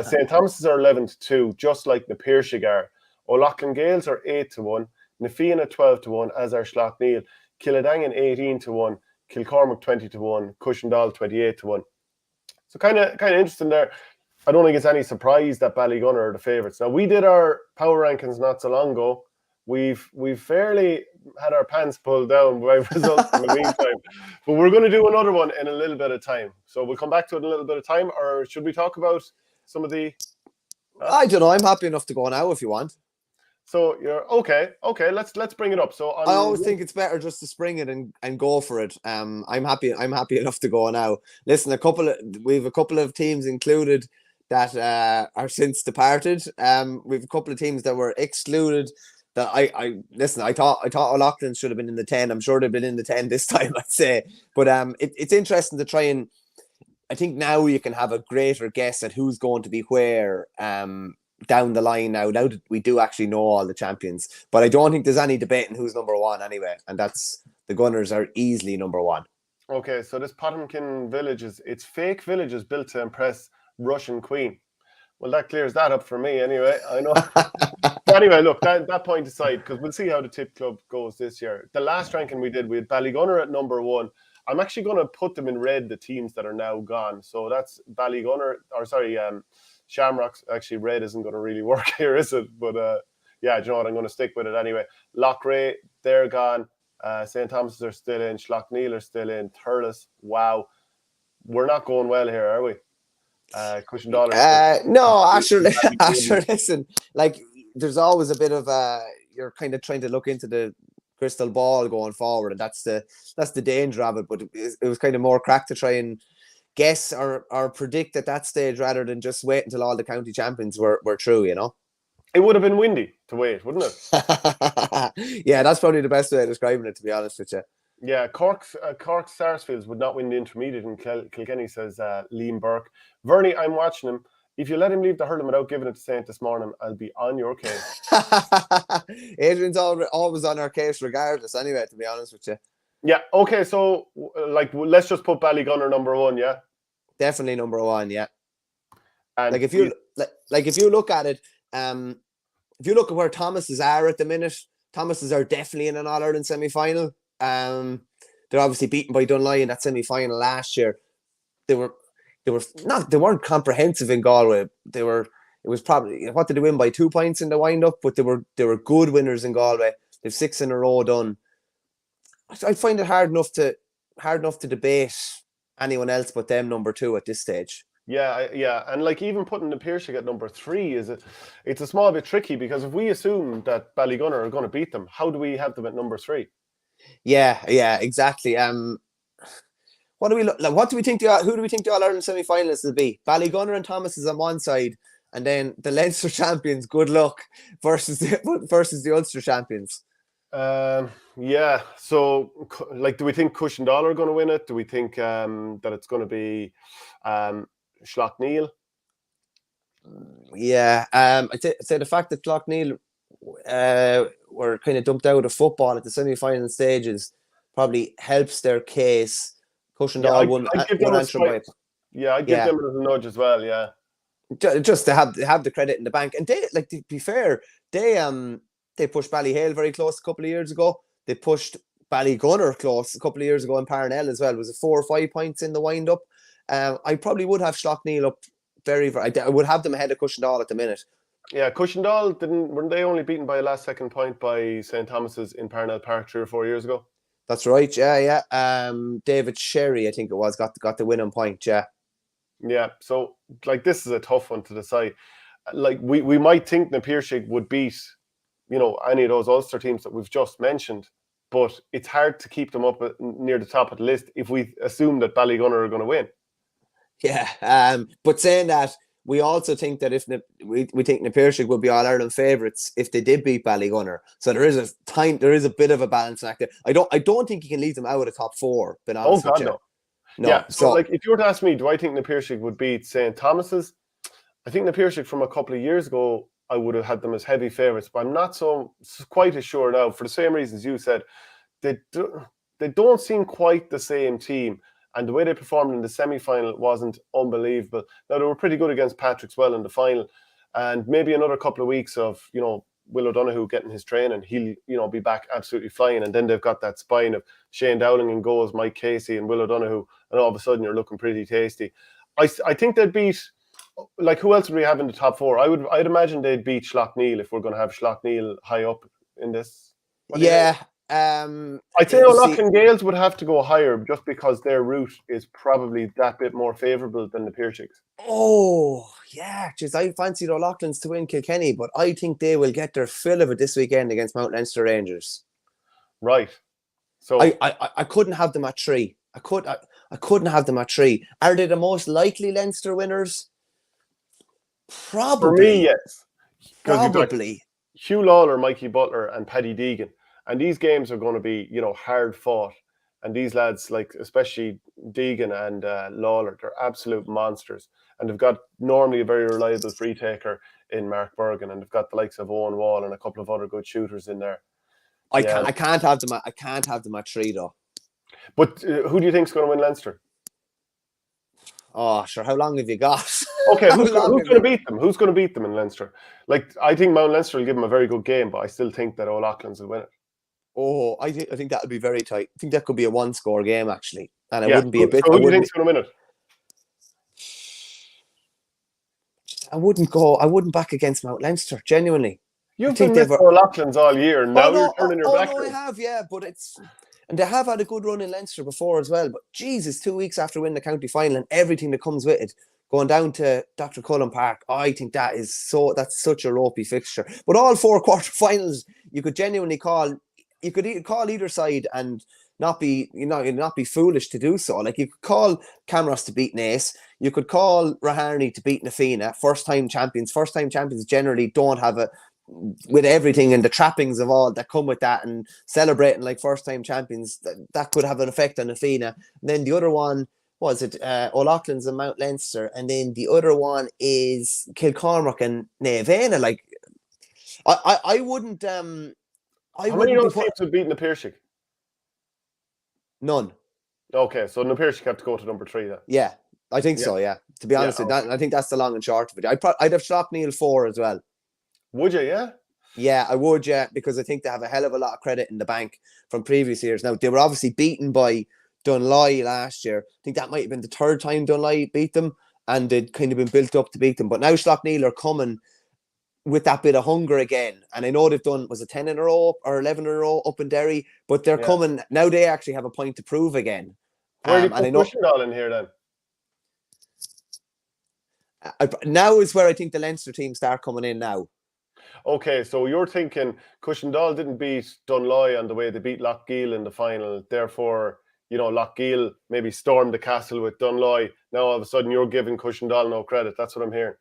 St. Thomas's are 11-2, just like the 𝘂𝘁 are. O'Loughlin Gaels are 8-1. Nafian at 12-1, as are 𝘱. Kildangan 18-1. Kilcormac 20-1. Cushendall 28-1. So kind of interesting there. I don't think it's any surprise that Ballygunner are the favourites. Now, we did our power rankings not so long ago. We've fairly had our pants pulled down by results in the meantime. But we're going to do another one in a little bit of time. So we'll come back to it in a little bit of time, or should we talk about some of the... I don't know. I'm happy enough to go now if you want. So you're okay. Let's bring it up. So I always think it's better just to spring it and go for it. I'm happy enough to go now. Listen, we've a couple of teams included that are since departed. We've a couple of teams that were excluded. That I thought O'Loughlin should have been in the 10. I'm sure they've been in the 10 this time, I'd say. But it's interesting to try and, I think now you can have a greater guess at who's going to be where down the line now that we do actually know all the champions. But I don't think there's any debate in who's number one anyway, and that's the Gunners are easily number one. Okay, so this 𝘮𝘗 village it's fake villages built to impress Russian queen. Well, that clears that up for me anyway. I know. But anyway, look, that point aside, because we'll see how the Tip Club goes this year. The last ranking we did, we had Ballygunner at number one. I'm actually going to put them in red, the teams that are now gone. So that's Ballygunner, Shamrocks. Actually, red isn't going to really work here, is it? But yeah, do you know what? I'm going to stick with it anyway. Loughrea, they're gone. St. Thomas's are still in. 𝘱 are still in. Thurles, wow. We're not going well here, are we? No, Asher, listen, like there's always a bit of you're kind of trying to look into the crystal ball going forward, and that's the danger of it. But it was kind of more crack to try and guess or predict at that stage rather than just wait until all the county champions were through, you know. It would have been windy to wait, wouldn't it? Yeah, that's probably the best way of describing it, to be honest with you. Yeah, Cork's Sarsfields would not win the intermediate in Kilkenny, says Liam Burke. Verney, I'm watching him. If you let him leave the hurling without giving it to Saint this morning, I'll be on your case. Adrian's always on our case regardless anyway, to be honest with you. Yeah, okay, so like let's just put Ballygunner number one, yeah? Definitely number one, yeah. And if you look at it, if you look at where Thomas's are at the minute, Thomas's are definitely in an All-Ireland semi-final. They're obviously beaten by Dunloy in that semi-final last year. They weren't comprehensive in Galway. It was probably, what did they win by 2 points in the wind-up? But they were good winners in Galway. They've 6 in a row done. I find it hard enough to debate anyone else but them number two at this stage. Yeah, and like even putting the 𝘂𝘁 at number 3 it's a small bit tricky, because if we assume that Ballygunner are going to beat them, how do we have them at number 3? Yeah, exactly. What do we think who do we think the All-Ireland semi-finalists will be? Ballygunner and Thomas is on one side, and then the Leinster champions, good luck, versus the Ulster champions. Yeah. So, like, do we think Cushendall are going to win it? Do we think that it's going to be 𝘱𝘲𝘢𝘀? Yeah, I'd say the fact that 𝘱𝘲𝘢𝘀 were kind of dumped out of football at the semi-final stages probably helps their case. Yeah, Cushendall I'd give them won a answer by slight. Yeah, I'd give yeah, them a little nudge as well. Yeah. just to have the credit in the bank. And they, like, to be fair, they pushed Ballyhale very close a couple of years ago. They pushed Ballygunner close a couple of years ago in Parnell as well. Was it 4 or 5 points in the wind up? I probably would have 𝘱𝘲𝘢𝘀 up I would have them ahead of Cushendall at the minute. Yeah, Cushendall weren't they only beaten by a last second point by St. Thomas's in Parnell Park 3 or 4 years ago? That's right. Yeah. 𝘧𝘶𝘬𝘁, I think it was, got the winning point. Yeah. Yeah. So, like, this is a tough one to decide. Like, we might think 𝘧𝘗𝘁 would beat, any of those Ulster teams that we've just mentioned, but it's hard to keep them up near the top of the list if we assume that Ballygunner are going to win. Yeah. But saying that, we also think that if we think 𝘧𝘗𝘁 would be All-Ireland favourites if they did beat Ballygunner. So there is a bit of a balance act there. I don't think you can leave them out of the top 4. But Oh God, no. No. Yeah. So, like, if you were to ask me, do I think 𝘧𝘗𝘁 would beat St. Thomas's? I think 𝘧𝘗𝘁 from a couple of years ago, I would have had them as heavy favourites, but I'm not quite as sure now. For the same reasons you said, they don't seem quite the same team. And the way they performed in the semi-final wasn't unbelievable. Now, they were pretty good against Patrick's well in the final. And maybe another couple of weeks of, Will O'Donoghue getting his training, he'll, be back absolutely flying. And then they've got that spine of Shane Dowling in goals, Mike Casey and Will O'Donoghue. And all of a sudden, you're looking pretty tasty. I think they'd beat, like, who else would we have in the top 4? I'd imagine they'd beat 𝘱𝘲𝘢𝘀 if we're going to have 𝘱𝘲𝘢𝘀 high up in this. Yeah. I'd say O'Loughlin Gaels would have to go higher just because their route is probably that bit more favourable than 𝘧𝘗𝘁. Oh, yeah. Just I fancied O'Loughlin's to win Kilkenny, but I think they will get their fill of it this weekend against Mount Leinster Rangers. Right. So I couldn't have them at 3. I couldn't have them at 3. Are they the most likely Leinster winners? Probably. For me, yes. Probably. Hugh Lawler, Mikey Butler, and Paddy Deegan. And these games are going to be, hard fought. And these lads, like, especially Deegan and Lawler, they're absolute monsters. And they've got normally a very reliable free taker in Mark Bergen. And they've got the likes of Owen Wall and a couple of other good shooters in there. I can't have them at 3 though. But who do you think is going to win Leinster? Oh, sure. How long have you got? Okay, who's going to beat them? Who's going to beat them in Leinster? Like, I think Mount Leinster will give them a very good game, but I still think that O'Loughlin's will win it. Oh, I think that would be very tight. I think that could be a 1-score game, actually. And it wouldn't be a bit... So who do you think's going to win it? I wouldn't back against Mount Leinster, genuinely. You've been with O'Loughlin's all year, and now you're turning your back. No, I have, yeah, but and they have had a good run in Leinster before as well. But Jesus, 2 weeks after winning the county final and everything that comes with it, going down to Dr. Cullen Park, I think that's such a ropey fixture. But all 4 quarterfinals, you could genuinely call. You could call either side and not be foolish to do so. Like, you could call Camross to beat Naas. You could call Raharney to beat Na Fianna. First-time champions. First-time champions generally don't have with everything and the trappings of all that come with that, and celebrating like first-time champions, that could have an effect on Na Fianna. And then the other one, was it O'Loughlin's and Mount Leinster, and then the other one is Kilcormac and Naomh. Like, I wouldn't... How many of those teams have beaten 𝘧𝘗𝘁? None. Okay, so 𝘧𝘗𝘁 have to go to number 3 then. Yeah, I think so, yeah. To be honest, I think that's the long and short of it. I'd have 𝘱𝘲𝘢𝘀 4 as well. Would you, yeah? Yeah, I would, yeah, because I think they have a hell of a lot of credit in the bank from previous years. Now, they were obviously beaten by Dunloy last year. I think that might have been the 3rd time Dunloy beat them, and they'd kind of been built up to beat them. But now 𝘱𝘲𝘢𝘀 are coming with that bit of hunger again. And I know they've done, was it 10 in a row or 11 in a row up in Derry, but they're coming, now they actually have a point to prove again. Where do you put Cushendall in here then? Now is where I think the Leinster team start coming in now. Okay, so you're thinking Cushendall didn't beat Dunloy on the way they beat Loughgiel in the final. Therefore, Loughgiel maybe stormed the castle with Dunloy. Now all of a sudden you're giving Cushendall no credit. That's what I'm hearing.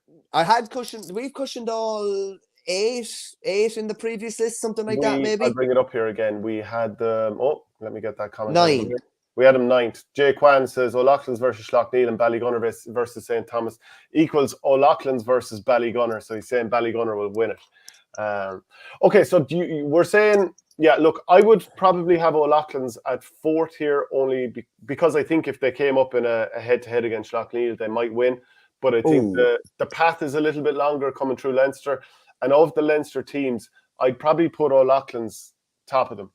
We've Cushendall eight in the previous list, something like that, maybe. I'll bring it up here again. We had let me get that comment. 9. We had him 9th. Jay Kwan says O'Loughlin's versus Schlockneil and Ballygunner versus St. Thomas equals O'Loughlin's versus Ballygunner. So he's saying Ballygunner will win it. Okay, so we're saying, yeah, look, I would probably have O'Loughlin's at 4th here, only because I think if they came up in a head-to-head against Schlockneil, they might win. But I think the path is a little bit longer coming through Leinster. And of the Leinster teams, I'd probably put O'Loughlin's top of them.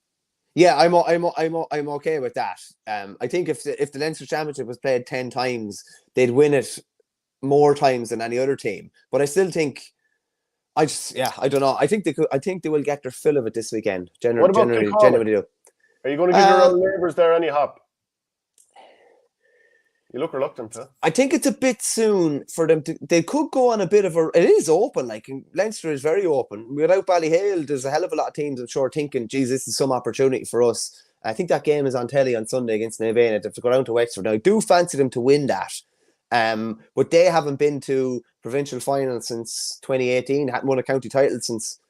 Yeah, I'm okay with that. I think if the Leinster Championship was played 10 times, they'd win it more times than any other team. But I still think, I don't know. I think they will get their fill of it this weekend. Genuinely do. Are you going to give your own neighbours there any hop? You look reluctant to. I think it's a bit soon for them to. They could go on a bit of a. It is open. Like Leinster is very open. Without Ballyhale, there's a hell of a lot of teams, I'm sure, thinking, "Geez, this is some opportunity for us." I think that game is on telly on Sunday against 𝘂𝘗𝘗. They have to go down to Wexford. Now, I do fancy them to win that. But they haven't been to provincial finals since 2018. Hadn't won a county title since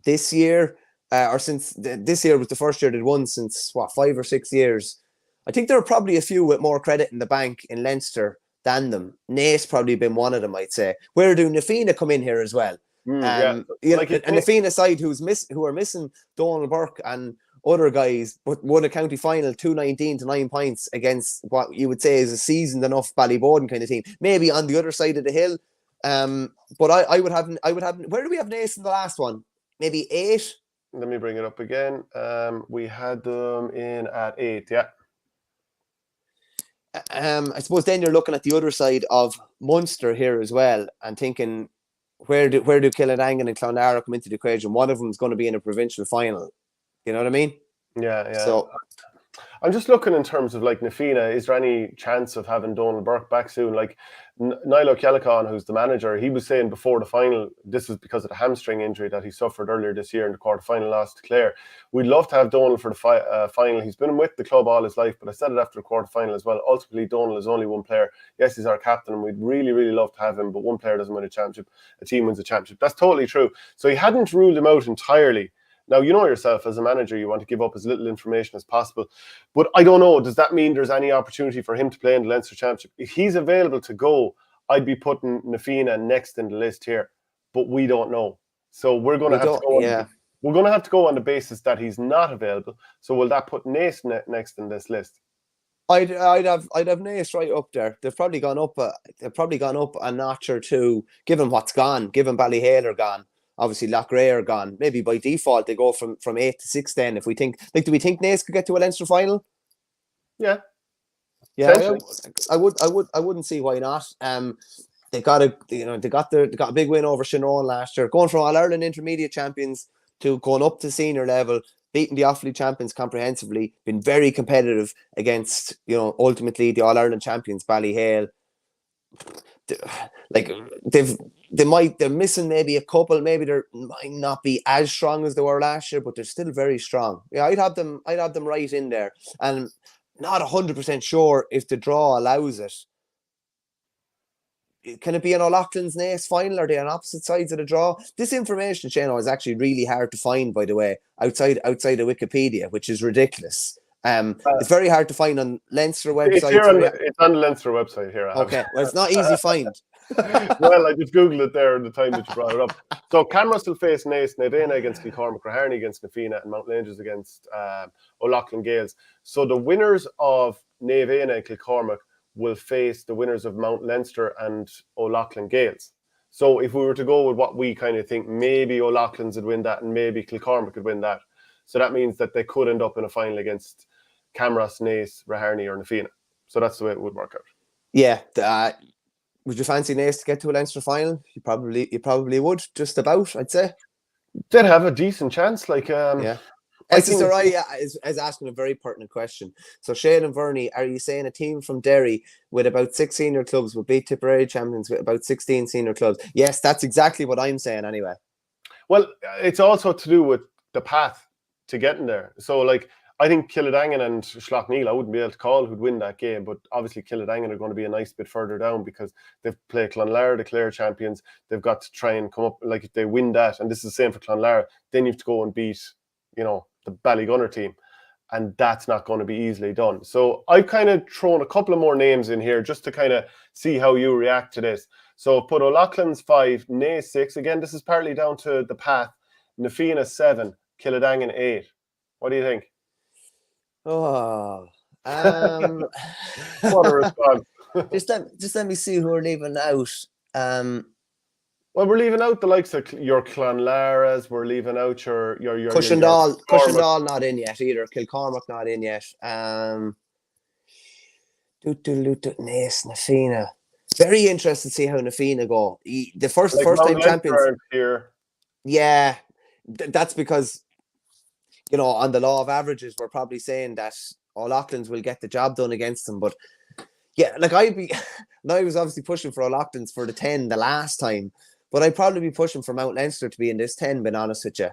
this year, or since this year was the first year they'd won since 5 or 6 years. I think there are probably a few with more credit in the bank in Leinster than them. Naas probably been one of them, I'd say. Where do 𝘂𝘗𝘗 come in here as well? And 𝘂𝘗𝘗 side who are missing Donald Burke and other guys, but won a county final 2-19 to 9 points against what you would say is a seasoned enough Ballyboden kind of team. Maybe on the other side of the hill. But I would have. Where do we have Naas in the last one? Maybe 8. Let me bring it up again. We had them in at 8. Yeah. I suppose then you're looking at the other side of Munster here as well and thinking, where do Killanangan and Clonlara come into the equation? One of them is going to be in a provincial final. You know what I mean? Yeah. So I'm just looking in terms of like 𝘂𝘗𝘗. Is there any chance of having Donald Burke back soon? Like 𝘱𝘁 Ceallachain, who's the manager, he was saying before the final, this was because of the hamstring injury that he suffered earlier this year in the quarter-final loss to Clare. We'd love to have Donald for the final. He's been with the club all his life, but I said it after the quarter-final as well. Ultimately, Donald is only one player. Yes, he's our captain, and we'd really, really love to have him, but one player doesn't win a championship. A team wins a championship. That's totally true. So he hadn't ruled him out entirely. Now, you know yourself, as a manager, you want to give up as little information as possible. But I don't know, does that mean there's any opportunity for him to play in the Leinster Championship? If he's available to go, I'd be putting 𝘂𝘗𝘗 next in the list here. But we don't know. So we're going to have to go we're going to have to go on the basis that he's not available. So will that put Naas next in this list? I'd have Naas right up there. They've probably gone up a notch or two, given what's gone, given Ballyhale are gone. Obviously, Loughrea are gone. Maybe by default they go from 8 to 6. Then, if we think, like, do we think Naas could get to a Leinster final? Yeah. I wouldn't see why not. They got a big win over Shannon last year, going from All Ireland intermediate champions to going up to senior level, beating the Offaly champions comprehensively, been very competitive against ultimately the All Ireland champions Ballyhale. Like they're missing maybe a couple. Maybe they might not be as strong as they were last year, but they're still very strong. Yeah, I'd have them right in there, and not 100% sure if the draw allows it. Can it be an O'Loughlin's Naas final? Are they on opposite sides of the draw? This information, Shane, is actually really hard to find, by the way, outside of Wikipedia, which is ridiculous. It's very hard to find on Leinster website. It's on the Leinster website here. Okay, well, it's not easy find. Well, I just Googled it there at the time that you brought it up. So Camross will face Naas, 𝘂𝘗𝘗𝘗 against Kilcormac, Raharney against 𝘂𝘗𝘗𝘗, and Mount Rangers against O'Loughlin Gaels. So the winners of 𝘂𝘗𝘗𝘗 and Kilcormac will face the winners of Mount Leinster and O'Loughlin Gaels. So if we were to go with what we kind of think, maybe O'Loughlin's would win that and maybe Kilcormac could win that. So that means that they could end up in a final against Camross, Naas, Raharney or 𝘂𝘗𝘗𝘗. So that's the way it would work out. Yeah. Would you fancy Naas to get to a Leinster final? You probably would, just about, I'd say. They'd have a decent chance. Yeah. SSRI is asking a very pertinent question. So Shane and Verney, are you saying a team from Derry with about 6 senior clubs will beat Tipperary champions with about 16 senior clubs? Yes, that's exactly what I'm saying anyway. Well, it's also to do with the path to getting there. So I think Kildangan and Schlockneil, I wouldn't be able to call who'd win that game, but obviously Kildangan are going to be a nice bit further down because they've played Clonlara, the Clare champions. They've got to try and come up, like if they win that, and this is the same for Clonlara, then you have to go and beat, you know, the Ballygunner team. And that's not going to be easily done. So I've kind of thrown a couple of more names in here just to kind of see how you react to this. So put O'Loughlin's 5, Naas 6. Again, this is partly down to the path. Na Fianna 7, Kildangan 8. What do you think? Oh, what a response. just let me see who we're leaving out. Well, we're leaving out the likes of your Clonlaras. We're leaving out your Cushendall not in yet either. Kilcormac not in yet. Naas, Na Fianna. Very interested to see how Na Fianna go. The first time champions here. Yeah, that's because, you know, on the law of averages, we're probably saying that O'Loughlin's will get the job done against them. But yeah, like I was obviously pushing for O'Loughlin's for the 10 the last time, but I'd probably be pushing for Mount Leinster to be in this 10, being honest with you.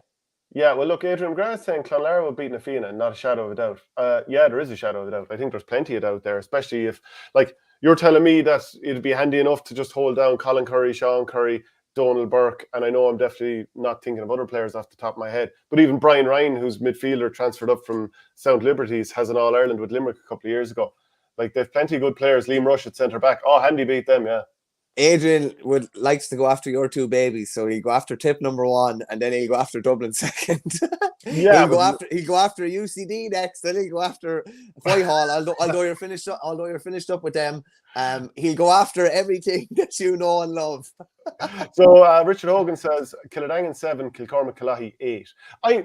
Yeah, well, look, Adrian McGrath saying Clonlara will beat Na Fianna, not a shadow of a doubt. Yeah, there is a shadow of a doubt. I think there's plenty of doubt there, especially if, like, you're telling me that it'd be handy enough to just hold down Colin Curry, Sean Curry, Donald Burke, and I know I'm definitely not thinking of other players off the top of my head, but even Brian Ryan, who's midfielder, transferred up from Sound Liberties, has an All-Ireland with Limerick a couple of years ago. Like, they've plenty of good players. Liam Rush at centre-back. Oh, handy beat them, yeah. Adrian likes to go after your two babies, so he'll go after Tip number 1, and then he'll go after Dublin second. Yeah, he'll go after UCD next, then he'll go after Whitehall. Although you're finished up with them, he'll go after everything that you know and love. So Richard Hogan says Kildangan 7, Kilcormac Killahey 8.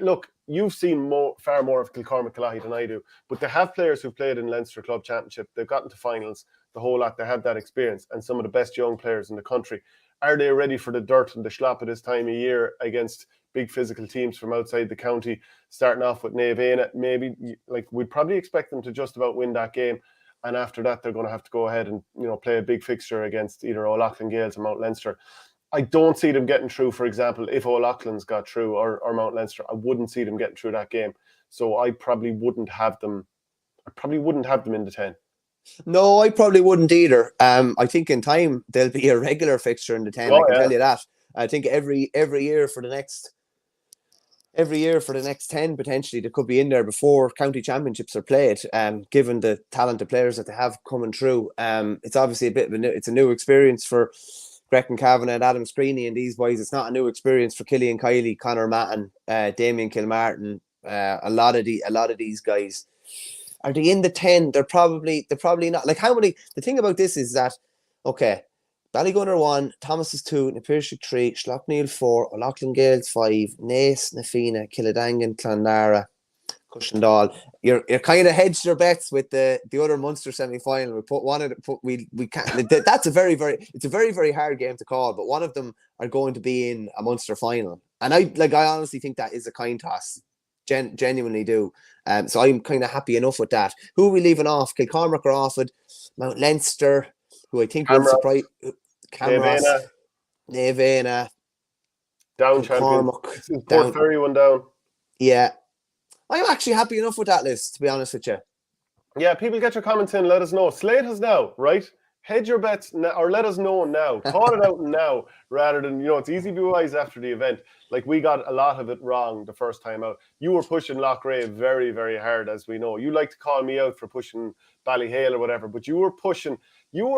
Look, you've seen far more of Kilcormac Killahey than I do, but they have players who've played in Leinster Club Championship. They've gotten to finals, the whole lot. They have that experience, and some of the best young players in the country. Are they ready for the dirt and the schlop at this time of year against big physical teams from outside the county? Starting off with 𝘱𝘉𝘁, maybe, like, we'd probably expect them to just about win that game. And after that, they're going to have to go ahead and, you know, play a big fixture against either O'Loughlin Gaels or Mount Leinster. I don't see them getting through, for example, if O'Loughlin's got through or Mount Leinster. I wouldn't see them getting through that game. So I probably wouldn't have them. In the 10. No, I probably wouldn't either. I think in time they'll be a regular fixture in the 10. I can tell you that. I think every year for the next 10 potentially they could be in there before county championships are played. Given the talented players that they have coming through, it's obviously it's a new experience for Greckin Kavanagh and Adam Screeney and these boys. It's not a new experience for Killian Kiley, Conor Matton, Damien Kilmartin. A lot of these guys. Are they in the 10? They're probably not. Like, how many? The thing about this is that, okay, Ballygunner 1, Thomas is 2, Na Piarsaigh 3, Schlockneil 4, O'Loughlin Gaels 5, Naas, Na Fianna, Kildangan, Clonlara, Cushendall. You're kind of hedged your bets with the other Munster semi-final. We put one of the, we can't. That's a very very hard game to call. But one of them are going to be in a Munster final, and I honestly think that is a coin toss. Genuinely do. So I'm kind of happy enough with that. Who are we leaving off? Kilcormac are offered. Mount Leinster, who I think will surprise. 𝘱𝘉𝘁. Down champion. Port Ferry one down. Yeah. I'm actually happy enough with that list, to be honest with you. Yeah, people get your comments in. Let us know. Slate us now, right? Hedge your bets now, or let us know now. Call it out now, rather than, you know, it's easy to be wise after the event. Like, we got a lot of it wrong the first time out. You were pushing Loughrea very, very hard, as we know. You like to call me out for pushing Ballyhale or whatever, but you were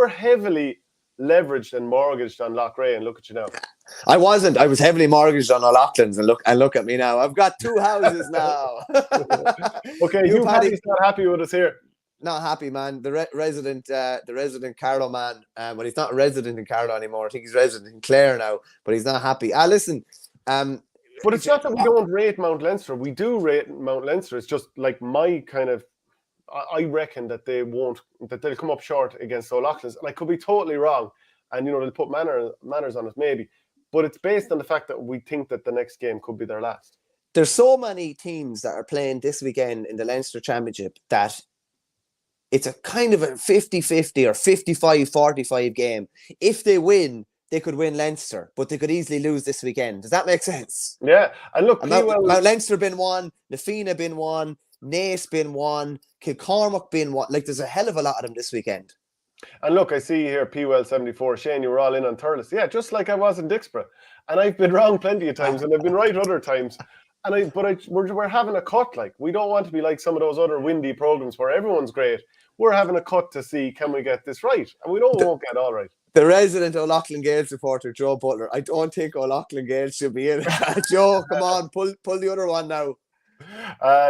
heavily leveraged and mortgaged on Loughrea, and look at you now. I wasn't. I was heavily mortgaged on O'Loughlin's, and look at me now. I've got 2 houses now. Okay, you Paddy's not happy with us here. Not happy, man. The resident Carlow man. But he's not resident in Carlow anymore. I think he's resident in Clare now. But he's not happy. Listen. But it's not that we don't rate Mount Leinster. We do rate Mount Leinster. It's just like my kind of. I reckon that they'll come up short against O'Loughlin's. And I could be totally wrong. And, you know, they'll put manners on it maybe. But it's based on the fact that we think that the next game could be their last. There's so many teams that are playing this weekend in the Leinster Championship that it's a kind of a 50-50 or 55-45 game. If they win, they could win Leinster, but they could easily lose this weekend. Does that make sense? Yeah. And look, Mount Leinster been 1, Na Fianna been 1, Naas been one, Kilcormac been one. Like, there's a hell of a lot of them this weekend. And look, I see here ppwell74, Shane, you were all in on Thurles. Yeah, just like I was in Dixborough. And I've been wrong plenty of times, and I've been right other times. We're having a cut. Like, we don't want to be like some of those other windy programs where everyone's great. We're having a cut to see, can we get this right? And we won't get all right. The resident 𝘱𝘰𝘮𝘁 supporter, Joe Butler. I don't think 𝘱𝘰𝘮𝘁 should be in. Joe, come on, pull the other one now.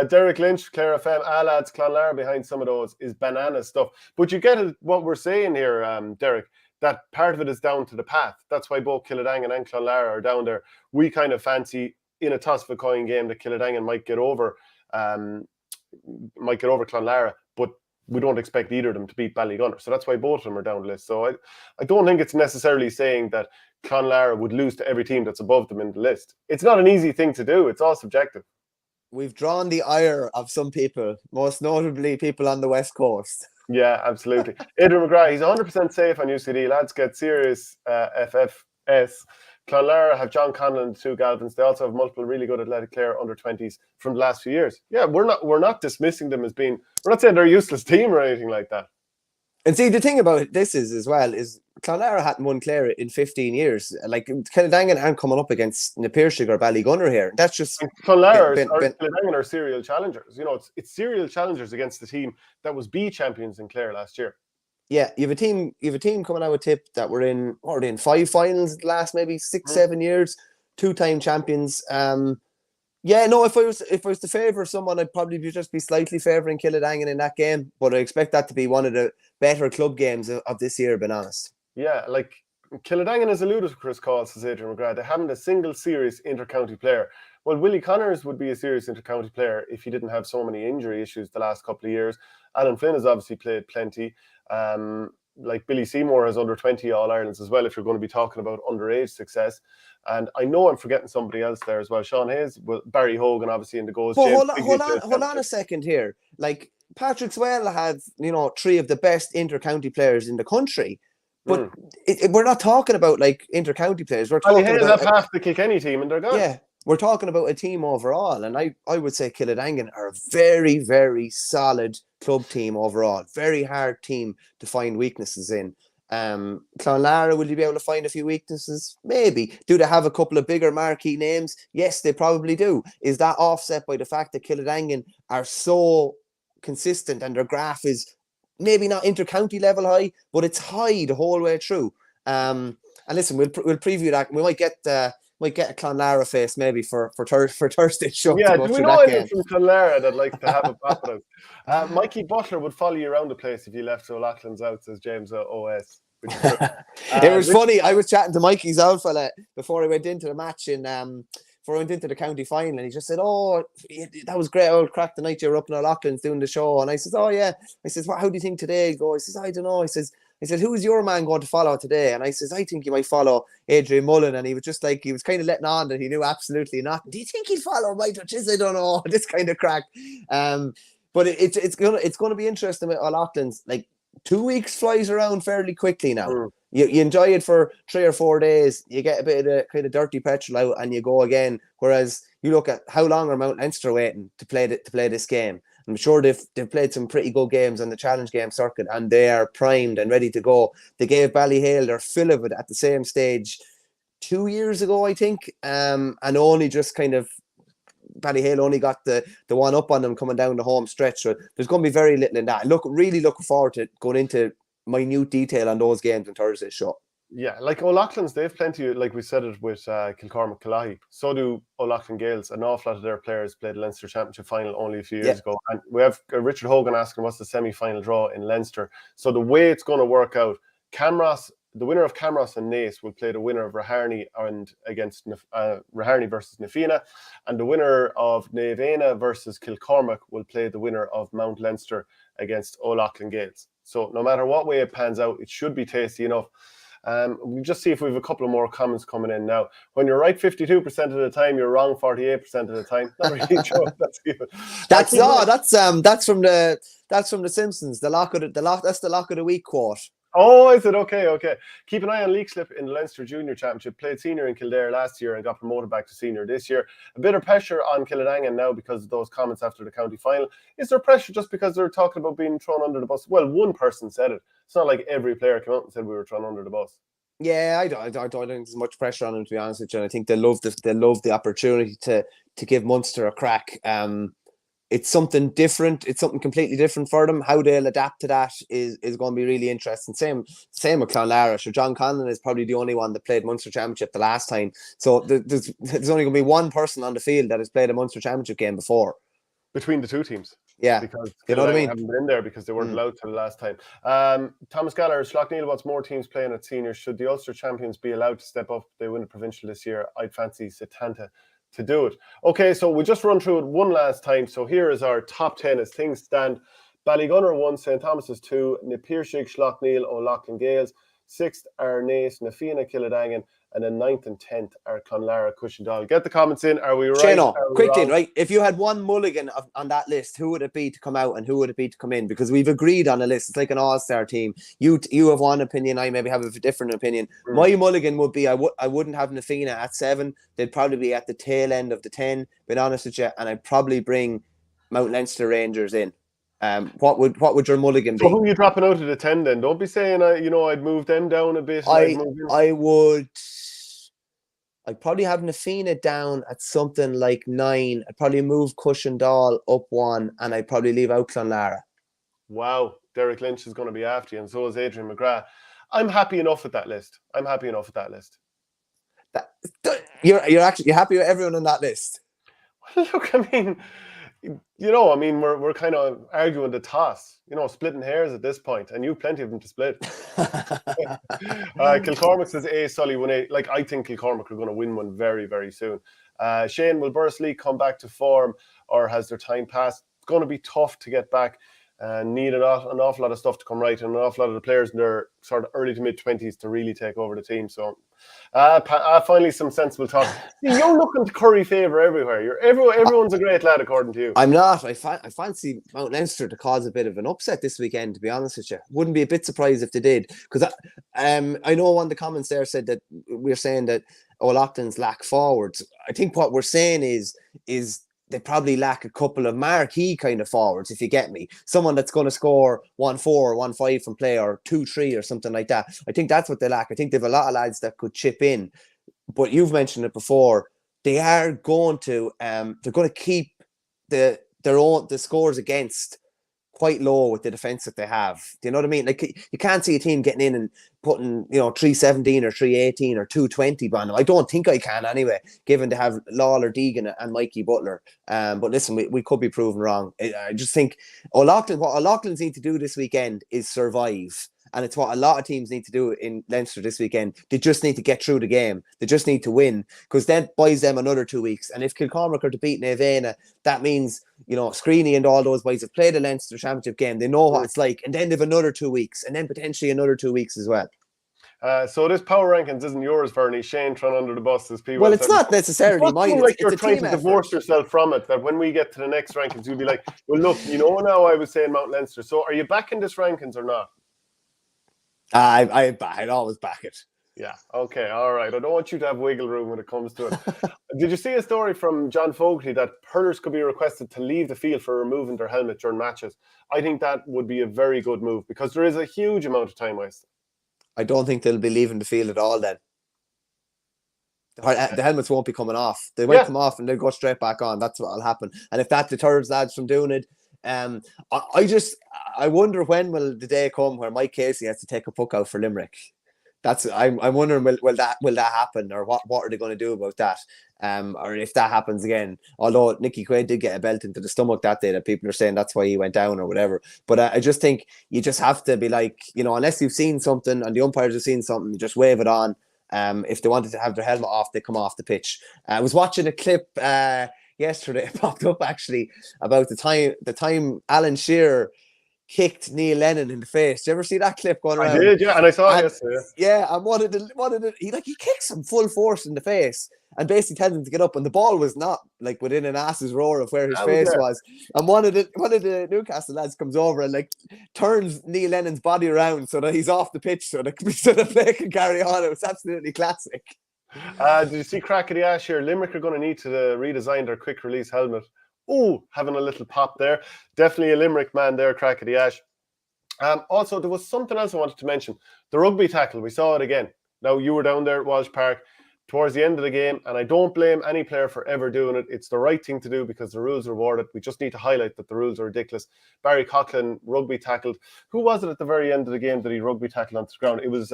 Derek Lynch, Clare FM, lads, Clonlara behind some of those is banana stuff. But you get what we're saying here, Derek, that part of it is down to the path. That's why both Kildangan and Clonlara are down there. We kind of fancy in a toss of a coin game that Kildangan might get over Clonlara, but we don't expect either of them to beat Ballygunner. So that's why both of them are down the list. So I don't think it's necessarily saying that Clonlara would lose to every team that's above them in the list. It's not an easy thing to do. It's all subjective. We've drawn the ire of some people, most notably people on the West Coast. Yeah, absolutely. Adrian McGrath, he's 100% safe on UCD. Lads get serious FFS. Clonlara have John Conlon and 2 Galvins. They also have multiple really good athletic Clare under 20s from the last few years. Yeah, we're not dismissing them as being, we're not saying they're a useless team or anything like that. And see, the thing about this is Clonlara hadn't won Clare in 15 years. Like, Kildangan aren't coming up against 𝘱𝘗 or Ballygunner here. That's just Kildangan are serial challengers. You know, it's serial challengers against the team that was B champions in Clare last year. Yeah, you have a team coming out with Tip that were in 5 finals the last maybe 6-7 years, 2-time champions. Yeah, no, if I was to favour someone, I'd probably just be slightly favouring Kildangan in that game. But I expect that to be one of the better club games of this year, being honest. Yeah, like Kildangan is a ludicrous cause, says Adrian McGrath. They haven't a single serious inter-county player. Well, Willie Connors would be a serious inter-county player if he didn't have so many injury issues the last couple of years. Alan Flynn has obviously played plenty. Like Billy Seymour has under 20 All-Irelands as well, if you're going to be talking about underage success. And I know I'm forgetting somebody else there as well. Sean Hayes, Barry Hogan, obviously, in the goals. But hold on a second here. Like, Patrick Swell had, 3 of the best inter-county players in the country. But we're not talking about, like, inter-county players. We're talking about half the Kilkenny team and they're gone. Yeah, we're talking about a team overall. And I would say Kildangan are a very, very solid club team overall. Very hard team to find weaknesses in. Clonlara, will you be able to find a few weaknesses? Maybe. Do they have a couple of bigger marquee names? Yes, they probably do. Is that offset by the fact that Kildangan are so consistent and their graph is maybe not inter-county level high, but it's high the whole way through? And listen, we'll preview that. We might get a Clonlara face maybe for Thursday's show. Yeah, do we know anyone from Clonlara that likes to have a bat with us? Mikey Butler would follow you around the place if you left O'Loughlin's out, says James OS. It was funny. I was chatting to Mikey's old fella before I went into the match before I went into the county final, and he just said, "Oh, that was great old crack the night you were up in O'Loughlin's doing the show." And I said, "Oh yeah." I says, "How do you think today go?" He says, "I don't know." I said, "Who's your man going to follow today?" And I says, "I think you might follow Adrian Mullen." And he was just like, he was kind of letting on that he knew absolutely not. "Do you think he'll follow Mike Hutchins?" I don't know. This kind of crack. But it's gonna be interesting with O'Loughlin's. Like, 2 weeks flies around fairly quickly now. You enjoy it for 3 or 4 days. You get a bit of the kind of dirty petrol out, and you go again. Whereas you look at how long are Mount Leinster waiting to play this game. I'm sure they've played some pretty good games on the challenge game circuit, and they are primed and ready to go. They gave Ballyhale their fill of it at the same stage 2 years ago, I think, and only just kind of Ballyhale only got the one up on them coming down the home stretch. So there's going to be very little in that. Really looking forward to going into minute detail on those games on Thursday's show. Yeah, like O'Loughlin's, they have plenty, like we said it with Kilcormac Killahee. So do O'Loughlin Gaels. An awful lot of their players played the Leinster Championship final only a few years ago. And we have Richard Hogan asking what's the semi-final draw in Leinster. So the way it's going to work out, the winner of Camross and Naas will play the winner of Raharney against Raharney versus Nafina, and the winner of 𝘱𝘗𝘁𝘗 versus Kilcormac will play the winner of Mount Leinster against O'Loughlin Gaels. So no matter what way it pans out, it should be tasty enough. We'll just see if we have a couple of more comments coming in now. When you're right 52% of the time, you're wrong 48% of the time. Not really sure. That's from the Simpsons. That's the lock of the week quote. Oh, is it? Okay, okay. Keep an eye on Leixlip in the Leinster Junior Championship. Played senior in Kildare last year and got promoted back to senior this year. A bit of pressure on Kildangan now because of those comments after the county final. Is there pressure just because they're talking about being thrown under the bus? Well, one person said it. It's not like every player came out and said we were thrown under the bus. Yeah, I don't think there's much pressure on them, to be honest with you. And I think they love the opportunity to give Munster a crack. It's something different. It's something completely different for them. How they'll adapt to that is going to be really interesting. Same with Clonlara. Sure, John Conlon is probably the only one that played Munster Championship the last time. So there's only going to be one person on the field that has played a Munster Championship game before. Between the two teams. Yeah. Because you know what I mean? Haven't been in there because they weren't allowed to the last time. Thomas Gallagher, 𝘱 wants more teams playing at seniors. Should the Ulster champions be allowed to step up if they win a provincial this year? I'd fancy Setanta to do it. Okay, so we'll just run through it one last time. So here is our top 10 as things stand. Ballygunner 1, St. Thomas's 2, 𝘕𝘄𝑠₃ 𝘱 O'Loughlin Gales, 6th are Naas, 𝘕𝑓𝑖NA Kildangan, and then 9th and 10th are Clonlara Cushendall. Get the comments in. Are we right? Shano, quickly, right? If you had one mulligan on that list, who would it be to come out and who would it be to come in? Because we've agreed on a list. It's like an all-star team. You have one opinion. I maybe have a different opinion. My mulligan would be I wouldn't have 𝘕𝑓𝑖NA at 7. They'd probably be at the tail end of the 10, being honest with you. And I'd probably bring Mount Leinster Rangers in. What would your mulligan be? So who are you dropping out of the 10 then? Don't be saying I'd move them down a bit. I'd probably have 𝘕𝑓𝑖NA down at something like 9. I'd probably move Cushendall up 1, and I'd probably leave out Clonlara. Wow, Derek Lynch is going to be after you, and so is Adrian McGrath. I'm happy enough with that list. You're happy with everyone on that list? Well, look, I mean, we're kind of arguing the toss, splitting hairs at this point, and you've plenty of them to split. Kilcormac says Sully win 8. Like, I think Kilcormac are going to win one very, very soon. Shane, will Bursley come back to form, or has their time passed? It's going to be tough to get back. Need an awful lot of stuff to come right, and an awful lot of the players in their sort of early to mid-20s to really take over the team. So, finally, some sensible talk. You're looking to curry favour everywhere. Everyone's a great lad, according to you. I'm not. I fancy Mount Leinster to cause a bit of an upset this weekend, to be honest with you. Wouldn't be a bit surprised if they did. Because I know one of the comments there said that we're saying that O'Loughlin's lack forwards. I think what we're saying is they probably lack a couple of marquee kind of forwards, if you get me. Someone that's going to score 1-4 or 1-5 from play, or 2-3 or something like that. I think that's what they lack. I think they have a lot of lads that could chip in. But you've mentioned it before. They are going to they're going to keep the scores against quite low with the defense that they have. Do you know what I mean? Like, you can't see a team getting in and putting 317 or 318 or 220 on them. I don't think I can anyway, given they have Lawler, Deegan and Mikey Butler. But listen, we could be proven wrong. I just think what O'Loughlin's need to do this weekend is survive. And it's what a lot of teams need to do in Leinster this weekend. They just need to get through the game. They just need to win, because that buys them another 2 weeks. And if Kilcormac are to beat 𝘕𝑒𝑖NA, that means, Screeney and all those boys have played a Leinster Championship game. They know what it's like. And then they've another 2 weeks, and then potentially another 2 weeks as well. So this power rankings isn't yours, Verney. Shane thrown under the bus, as people. Well, it's not necessarily mine. Like you're trying to divorce yourself from it. That when we get to the next rankings, you'll be like, "Well, look, now I was saying Mount Leinster." So are you back in this rankings or not? I'd always back it. Yeah. Okay. All right. I don't want you to have wiggle room when it comes to it. Did you see a story from John Fogarty that hurlers could be requested to leave the field for removing their helmet during matches? I think that would be a very good move, because there is a huge amount of time wasted. I don't think they'll be leaving the field at all then. The helmets won't be coming off. They might come off and they'll go straight back on. That's what will happen. And if that deters lads from doing it, I wonder when will the day come where Mike Casey has to take a puck out for Limerick. I'm wondering will that happen, or what are they going to do about that? Or if that happens again. Although Nicky Quaid did get a belt into the stomach that day, that people are saying that's why he went down or whatever. But I just think you just have to be like, unless you've seen something and the umpires have seen something, you just wave it on. If they wanted to have their helmet off, they come off the pitch. I was watching a clip yesterday, it popped up actually, about the time Alan Shearer kicked Neil Lennon in the face. Did you ever see that clip going around? I did, yeah, and I saw it yesterday. Yeah, and he kicks him full force in the face and basically tells him to get up, and the ball was not like within an ass's roar of where his face was. And one of the Newcastle lads comes over and like turns Neil Lennon's body around so that he's off the pitch so the play can carry on. It was absolutely classic. Did you see crack of the ash here? Limerick are going to need to redesign their quick release helmet. Oh, having a little pop there. Definitely a Limerick man there, crack of the ash. Also, there was something else I wanted to mention. The rugby tackle, we saw it again. Now, you were down there at Walsh Park towards the end of the game, and I don't blame any player for ever doing it. It's the right thing to do because the rules reward it. We just need to highlight that the rules are ridiculous. Barry Coughlin rugby tackled. Who was it at the very end of the game that he rugby tackled onto the ground? It was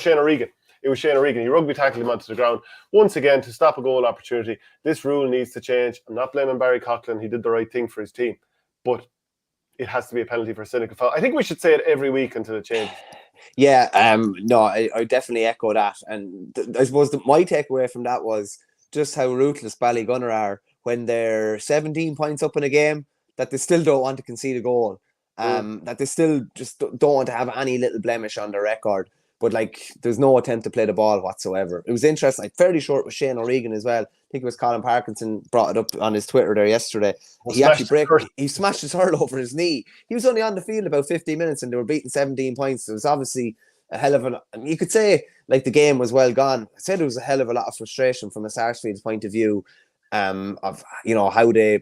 Shane O'Regan. It was Shane O'Regan. He rugby tackled him onto the ground once again to stop a goal opportunity. This rule needs to change. I'm not blaming Barry Coughlin. He did the right thing for his team. But it has to be a penalty for a cynical foul. I think we should say it every week until it changes. Yeah, no, I definitely echo that. And I suppose my takeaway from that was just how ruthless Ballygunner are when they're 17 points up in a game, that they still don't want to concede a goal. That they still just don't want to have any little blemish on their record. But like, there's no attempt to play the ball whatsoever. It was interesting. I'm fairly sure it was Shane O'Regan as well. I think it was Colin Parkinson brought it up on his Twitter there yesterday. He smashed his hurl over his knee. He was only on the field about 15 minutes and they were beating 17 points. It was obviously a hell of you could say like the game was well gone. I said it was a hell of a lot of frustration from a Sarsfield's point of view, of how they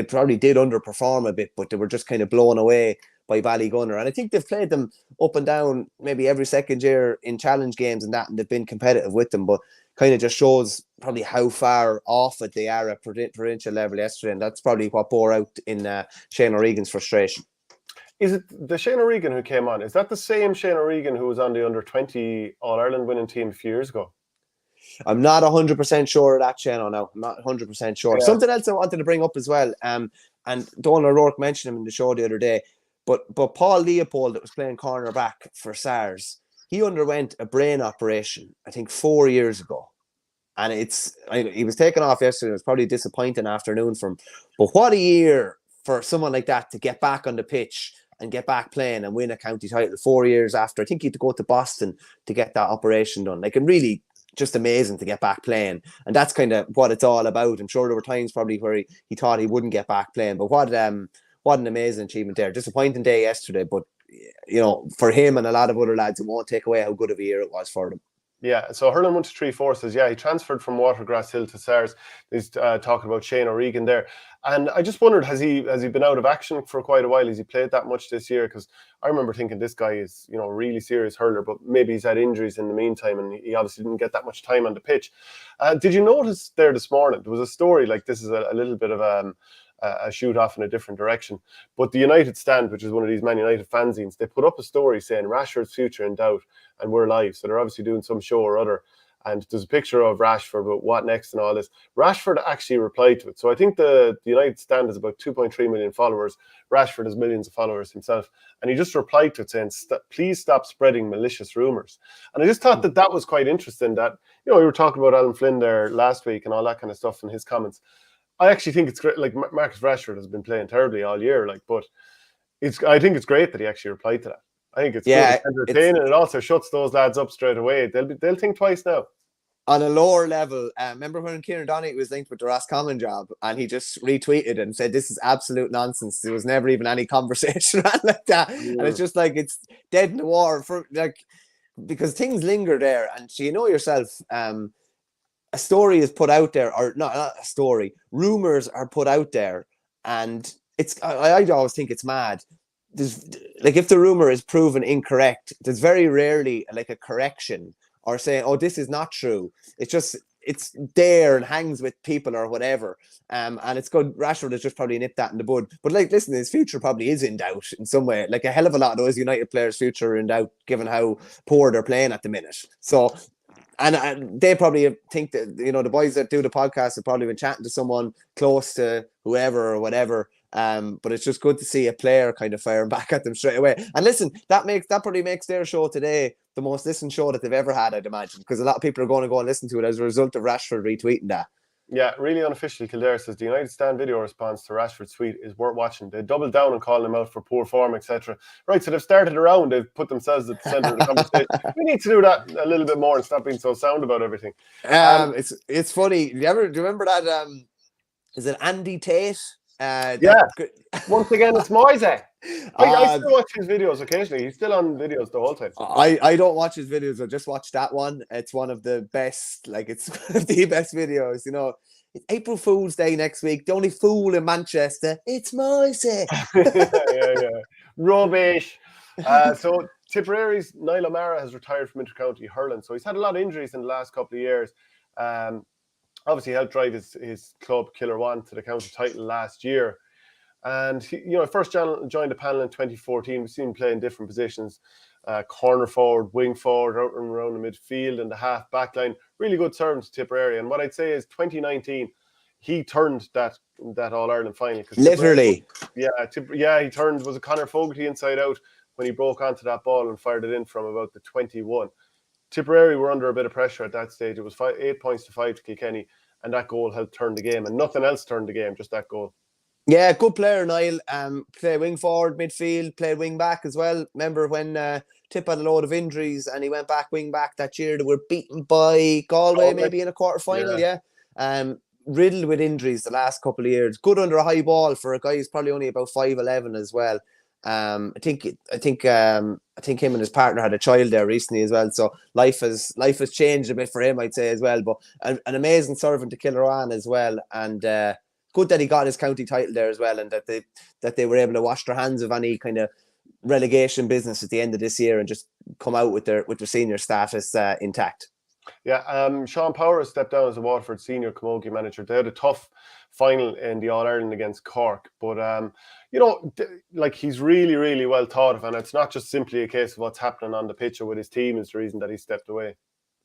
probably did underperform a bit, but they were just kind of blown away by Ballygunner. And I think they've played them up and down maybe every second year in challenge games and they've been competitive with them, but kind of just shows probably how far off it they are at provincial level yesterday. And that's probably what bore out in Shane O'Regan's frustration. Is it the Shane O'Regan who came on? Is that the same Shane O'Regan who was on the under-20 All-Ireland winning team a few years ago? I'm not 100% sure of that, Shane. No, I'm not 100% sure. Yeah. Something else I wanted to bring up as well, and Donald O'Rourke mentioned him in the show the other day, but Paul Leopold, that was playing cornerback for SARS, he underwent a brain operation, I think 4 years ago. And he was taken off yesterday. It was probably a disappointing afternoon for him. But what a year for someone like that to get back on the pitch and get back playing and win a county title 4 years after. I think he had to go to Boston to get that operation done. Like, and really just amazing to get back playing. And that's kind of what it's all about. I'm sure there were times probably where he thought he wouldn't get back playing. But what an amazing achievement there. Disappointing day yesterday, but for him and a lot of other lads, it won't take away how good of a year it was for them. Yeah, so Hurling123 says, he transferred from Watergrass Hill to SARS. He's talking about Shane O'Regan there. And I just wondered, has he been out of action for quite a while? Has he played that much this year? Because I remember thinking this guy is, really serious hurler, but maybe he's had injuries in the meantime and he obviously didn't get that much time on the pitch. Did you notice there this morning, there was a story, like this is a little bit of a shoot off in a different direction. But the United Stand, which is one of these Man United fanzines, they put up a story saying Rashford's future in doubt and we're live. So they're obviously doing some show or other. And there's a picture of Rashford, but what next and all this. Rashford actually replied to it. So I think the United Stand is about 2.3 million followers. Rashford has millions of followers himself. And he just replied to it saying, please stop spreading malicious rumours. And I just thought that was quite interesting that, we were talking about Alan Flynn there last week and all that kind of stuff in his comments. I actually think it's great. Like, Marcus Rashford has been playing terribly all year, but I think it's great that he actually replied to that. I think it's good. It's entertaining. It also shuts those lads up straight away. They'll think twice now. On a lower level, remember when Kieran Donaghy was linked with the Roscommon job and he just retweeted and said, this is absolute nonsense. There was never even any conversation around like that. Yeah. And it's just like, it's dead in the water because things linger there. And so yourself, a story is put out there, or not a story, rumors are put out there. And I always think it's mad. There's, like, if the rumor is proven incorrect, there's very rarely like a correction or saying, oh, this is not true. It's there and hangs with people or whatever. And it's good. Rashford has just probably nipped that in the bud. But listen, his future probably is in doubt in some way. Like, a hell of a lot of those United players' future are in doubt, given how poor they're playing at the minute. So, and they probably think that, the boys that do the podcast have probably been chatting to someone close to whoever or whatever. But it's just good to see a player kind of firing back at them straight away. And listen, that probably makes their show today the most listened show that they've ever had, I'd imagine, because a lot of people are going to go and listen to it as a result of Rashford retweeting that. Yeah, really unofficial. Kildare says the United Stand video response to Rashford's tweet is worth watching. They doubled down and calling him out for poor form, etc. Right, so they've started around. They've put themselves at the centre of the conversation. We need to do that a little bit more and stop being so sound about everything. It's funny. Do you remember that? Is it Andy Tate? Yeah. Once again, it's 𝘧𝘊𝘳𝘀𝘀. I still watch his videos occasionally. He's still on videos the whole time. I don't watch his videos. I just watch that one. It's one of the best. Like, it's one of the best videos. You know, it's April Fool's Day next week. The only fool in Manchester. It's 𝘧𝘊𝘳𝘀𝘀. yeah. Rubbish. So Tipperary's 𝘦𝘢𝘂𝘀𝘀 O'Meara has retired from intercounty hurling. So he's had a lot of injuries in the last couple of years. Obviously helped drive his club 𝘰𝘪𝘀 to the county title last year. And he, first joined the panel in 2014. We've seen him play in different positions: corner forward, wing forward, out and around the midfield, and the half back line. Really good servant to Tipperary. And what I'd say is 2019, he turned that All-Ireland final. Literally. He turned, was a Conor Fogarty inside out when he broke onto that ball and fired it in from about the 21. Tipperary were under a bit of pressure at that stage. It was 8 points to 5 to Kilkenny, and that goal helped turn the game. And nothing else turned the game, just that goal. Yeah, good player, Niall. Play wing forward, midfield, played wing back as well. Remember when Tip had a load of injuries and he went back wing back that year? They were beaten by Galway maybe in a quarter final. Yeah. Riddled with injuries the last couple of years. Good under a high ball for a guy who's probably only about 5'11" as well. I think him and his partner had a child there recently as well. So life has changed a bit for him, I'd say, as well. But an amazing servant to 𝘰𝘪𝘀 as well, and good that he got his county title there as well, and that they were able to wash their hands of any kind of relegation business at the end of this year and just come out with their senior status intact. Yeah, Sean Power has stepped down as the Waterford senior camogie manager. They had a tough final in the All-Ireland against Cork, but like, he's really, really well thought of, and it's not just simply a case of what's happening on the pitch or with his team is the reason that he stepped away.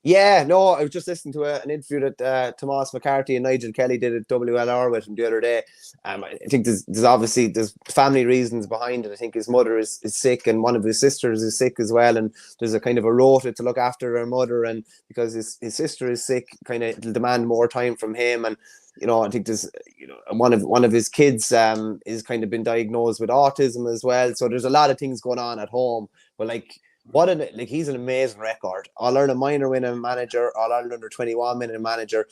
Yeah, no, I was just listening to an interview that Tomás McCarthy and Nigel Kelly did at WLR with him the other day. I think there's obviously family reasons behind it. I think his mother is sick and one of his sisters is sick as well, and there's a kind of a rota to look after her mother, and because his sister is sick, kind of it'll demand more time from him. And I think there's one of his kids is kind of been diagnosed with autism as well. So there's a lot of things going on at home. But he's an amazing record. All-Ireland minor winning manager, All-Ireland under 21 winning manager,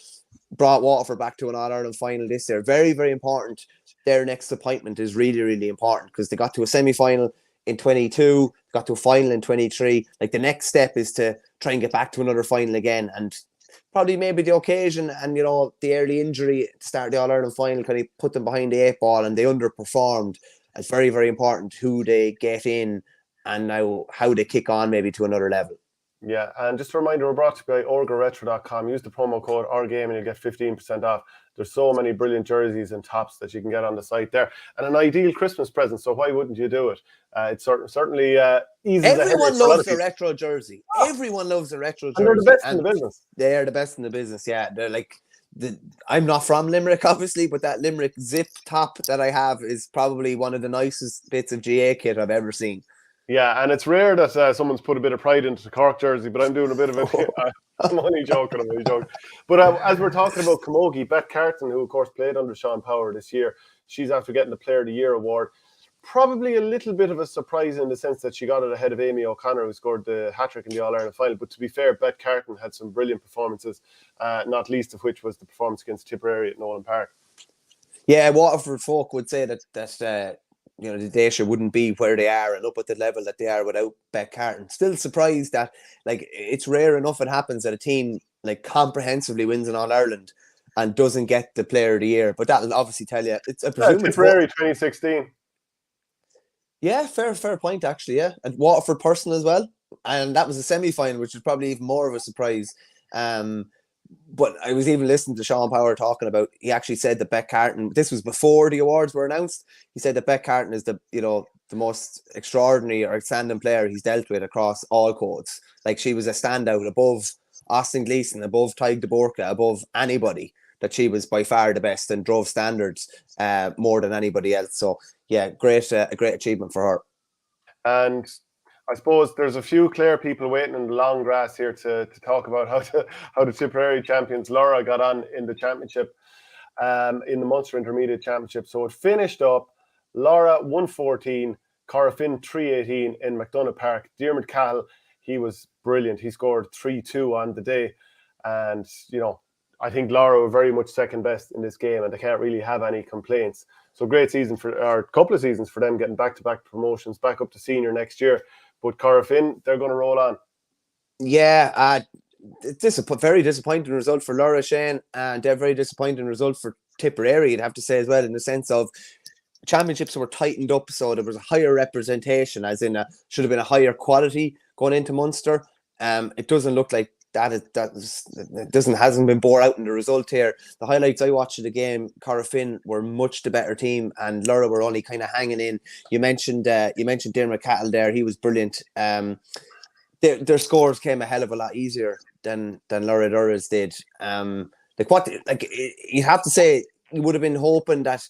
brought Waterford back to an All-Ireland final this year. Very, very important. Their next appointment is really, really important because they got to a semi-final in 22, got to a final in 23. Like, the next step is to try and get back to another final again, and probably maybe the occasion and the early injury to start the All-Ireland final kind of put them behind the 8 ball, and they underperformed. It's very, very important who they get in and now how they kick on maybe to another level. Yeah, and just a reminder, we're brought to you by orgaretro.com. Use the promo code OurGame and you'll get 15% off. There's so many brilliant jerseys and tops that you can get on the site there, and an ideal Christmas present. So why wouldn't you do it? It certainly eases. Everyone loves a retro jersey. Everyone loves a retro jersey. And they're the best in the business. They are the best in the business. Yeah, they're like I'm not from Limerick, obviously, but that Limerick zip top that I have is probably one of the nicest bits of GA kit I've ever seen. Yeah, and it's rare that someone's put a bit of pride into the Cork jersey, but I'm doing a bit of it. I'm only joking. But as we're talking about camogie, Beth Carton, who of course played under Sean Power this year, she's after getting the Player of the Year award. Probably a little bit of a surprise in the sense that she got it ahead of Amy O'Connor, who scored the hat-trick in the All-Ireland final. But to be fair, Beth Carton had some brilliant performances, not least of which was the performance against Tipperary at Nolan Park. Yeah, Waterford folk would say that the 𝘧𝘶𝘢𝘭𝘪𝘧𝘺 wouldn't be where they are and up at the level that they are without Beth Carton. Still surprised that, like, it's rare enough it happens that a team like comprehensively wins an All-Ireland and doesn't get the Player of the Year. But that'll obviously tell you it's Tipperary 2016. Yeah, fair point actually. Yeah, and Waterford person as well, and that was a semi-final, which was probably even more of a surprise. But I was even listening to Sean Power talking about, he actually said that Beth Carton, this was before the awards were announced, he said that Beth Carton is the most extraordinary or outstanding player he's dealt with across all codes. Like, she was a standout above Austin Gleeson, above 𝘧𝘳𝘅𝘀𝘀, above anybody, that she was by far the best and drove standards more than anybody else. So yeah, a great achievement for her. And I suppose there's a few Clare people waiting in the long grass here to talk about how the Tipperary champions Laura got on in the championship, in the Munster Intermediate Championship. So it finished up Laura 114, Corofin 318 in McDonagh Park. Diarmuid Cahill, he was brilliant. He scored 3-2 on the day, and I think Laura were very much second best in this game, and they can't really have any complaints. So great season or couple of seasons for them, getting back-to-back promotions, back up to senior next year. But Corofin, they're going to roll on. Yeah, very disappointing result for Laura, Shane, and a very disappointing result for Tipperary, you'd have to say as well, in the sense of championships were tightened up, so there was a higher representation, as in should have been a higher quality going into Munster. It doesn't look like hasn't been bore out in the result here. The highlights I watched of the game, Corofin were much the better team, and Laura were only kind of hanging in. You mentioned Diarmuid Cahill there; he was brilliant. Their scores came a hell of a lot easier than Laura Durra's did. You have to say, you would have been hoping that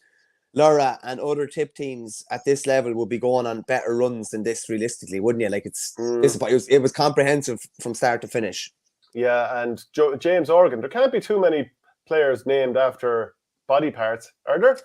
Laura and other tip teams at this level would be going on better runs than this, realistically, wouldn't you? Like it was comprehensive from start to finish. Yeah, and James Organ. There can't be too many players named after body parts, are there?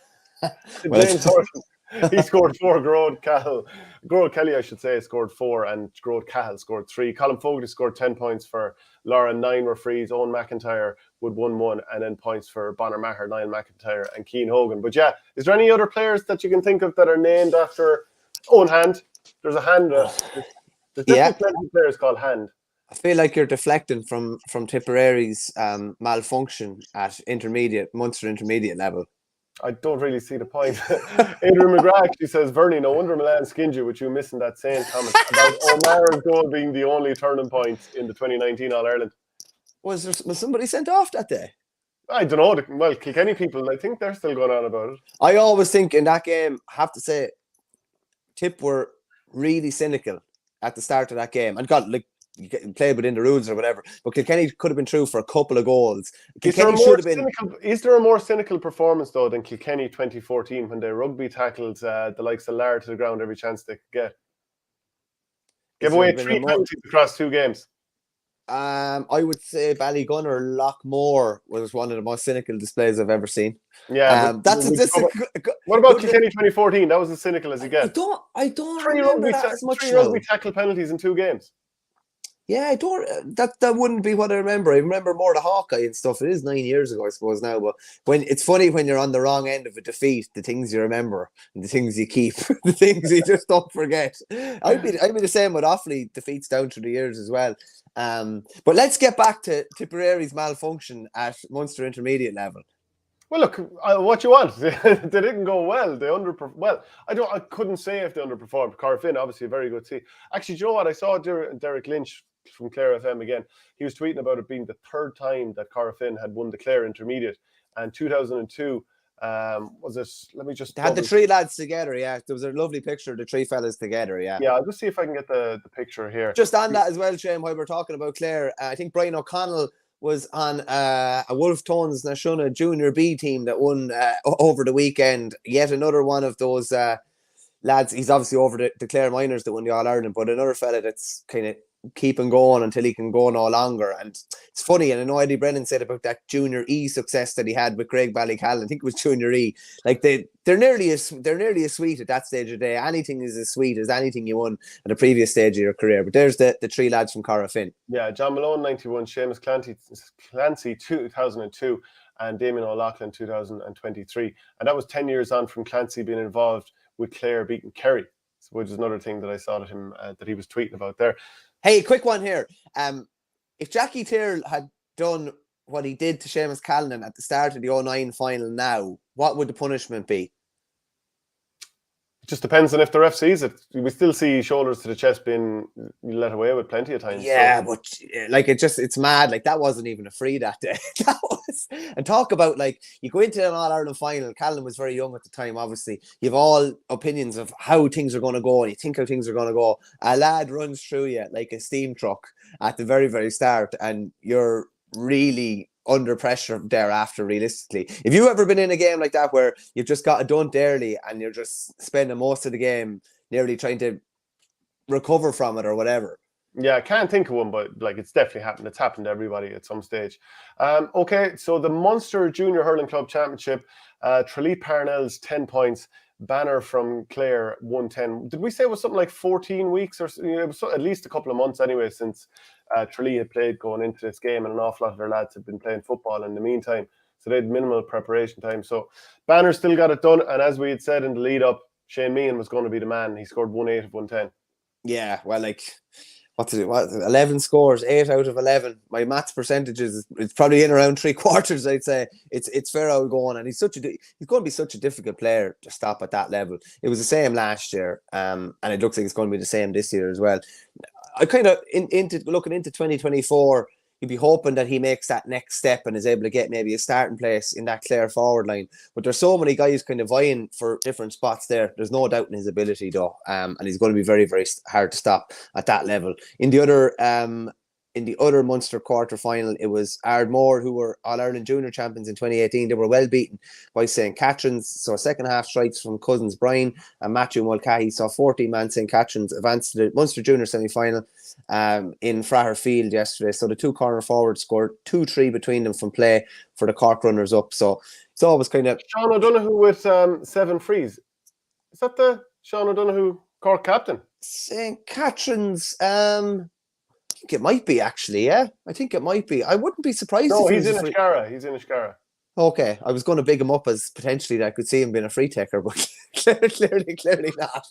James Organ. He scored 4. Gearóid Kelly, I should say, scored 4, and Gearóid Cahill scored 3. Colin Fogarty scored 10 points for Laura, 9 were frees. Owen McIntyre with 1-1, and then points for Bonner Maher, Niall McIntyre, and Cian Hogan. But yeah, is there any other players that you can think of that are named after Owen Hand? There's a Hand. There's definitely players called Hand. I feel like you're deflecting from Tipperary's malfunction at Munster intermediate level. I don't really see the point. Adrian McGrath actually says, Verney, no wonder Milan skinned you with you missing that same comment about O'Mara's goal being the only turning point in the 2019 All-Ireland. Was somebody sent off that day? I don't know. Well, Kilkenny people, I think they're still going on about it. I always think in that game, I have to say, Tip were really cynical at the start of that game. And God, like, you play within the rules or whatever, but Kilkenny could have been through for a couple of goals. Is there a more cynical performance though than Kilkenny 2014 when they rugby tackled the likes of Lar to the ground every chance they could get? Give away 3 penalties across 2 games. I would say Ballygunner Loughmore was one of the most cynical displays I've ever seen. Yeah, what about Kilkenny 2014? That was as cynical as you get. I don't remember that as much. 3 rugby tackle penalties in 2 games. Yeah, I don't. That wouldn't be what I remember. I remember more the Hawkeye and stuff. It is 9 years ago, I suppose now. But when it's funny when you're on the wrong end of a defeat, the things you remember and the things you keep, the things you just don't forget. I'd be the same with Offaly defeats down through the years as well. But let's get back to Tipperary's malfunction at Munster intermediate level. Well, look, what you want? They didn't go well. They underperformed. Well, I couldn't say if they underperformed. Corofin, obviously, a very good team. Actually, do you know what? I saw Derek Lynch from Clare FM again. He was tweeting about it being the 3rd time that Corofin had won the Clare Intermediate, and 2002 was it? Let me just. They had the 3 lads together. Yeah, there was a lovely picture of the 3 fellas together. Yeah. Yeah, I'll just see if I can get the picture here. Just on that as well, Shane. While we're talking about Clare, I think Brian O'Connell was on a Wolf Tones Nashuna Junior B team that won over the weekend. Yet another one of those lads. He's obviously over the Clare Miners that won the All Ireland, but another fella that's kind of keeping going until he can go no longer. And it's funny, and I know Eddie Brennan said about that Junior E success that he had with Craig Ballycal. I think it was Junior E. Like they're nearly as sweet at that stage of the day. Anything is as sweet as anything you won at a previous stage of your career. But there's the 3 lads from Corofin. Yeah, John Malone 91, Seamus Clancy 2002, and Damien O'Loughlin 2023. And that was 10 years on from Clancy being involved with Clare beating Kerry, which is another thing that I saw that he was tweeting about there. Hey, quick one here. If Jackie Tyrrell had done what he did to Seamus Callanan at the start of the 2009 final now, what would the punishment be? It just depends on if the ref sees it. We still see shoulders to the chest being let away with plenty of times. Yeah, but like it's mad. Like that wasn't even a free that day. That was, and talk about like you go into an All-Ireland final. Callan was very young at the time, obviously. You have all opinions of how things are going to go, and you think how things are going to go. A lad runs through you like a steam truck at the very, very start, and you're really under pressure thereafter, realistically. Have you ever been in a game like that where you've just got a dunt early and you're just spending most of the game nearly trying to recover from it or whatever. Yeah, I can't think of one, but like it's definitely happened. It's happened to everybody at some stage. Okay, so the Munster Junior Hurling Club Championship, Tralee Parnell's 10 points, Banner from Clare 110. Did we say it was something like 14 weeks or it was at least a couple of months anyway since Tralee had played going into this game, and an awful lot of their lads had been playing football in the meantime, so they had minimal preparation time. So Banner still got it done, and as we had said in the lead up, Shane Meehan was going to be the man. He scored 1-8 of 110. Yeah, well, like, what 11 scores, 8 out of 11. My maths percentages, it's probably in around 3/4. I'd say it's fair out going, and he's going to be such a difficult player to stop at that level. It was the same last year, and it looks like it's going to be the same this year as well. I kind of into looking into 2024. You'd be hoping that he makes that next step and is able to get maybe a starting place in that Clare forward line. But there's so many guys kind of vying for different spots there. There's no doubt in his ability, though. And he's going to be very, very hard to stop at that level. In the other Munster quarter final, it was Ardmore, who were All-Ireland Junior champions in 2018. They were well beaten by St. Catherine's. So second half strikes from Cousins Brian and Matthew Mulcahy saw 14-man St. Catherine's advance to the Munster Junior semi-final in Fraher Field yesterday. So the two corner forwards scored 2-3 between them from play for the Cork runners-up. So it's always kind of... Sean O'Donoghue with 7 frees. Is that the Sean O'Donoghue Cork captain? St. Catherine's... I think it might be, actually, yeah. I think it might be. I wouldn't be surprised. No, he's in Eshkara. He's in Eshkara. Okay, I was going to big him up as potentially that I could see him being a free taker, but clearly not.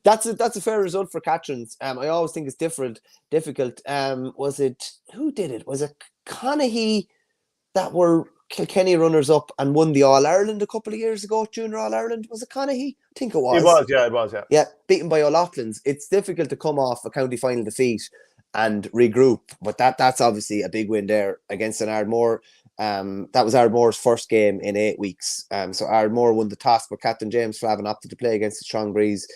That's a fair result for Catherine's. I always think it's difficult. Was it, who did it? Was it Conaghy that were Kilkenny runners up and won the All-Ireland a couple of years ago, Junior All-Ireland? Was it Conaghy? I think it was. It was. Yeah, beaten by O'Loughlin's. It's difficult to come off a county final defeat and regroup, but that's obviously a big win there against an Ardmore. That was Ardmore's first game in 8 weeks. So Ardmore won the toss, but Captain James Flavin opted to play against the strong breeze.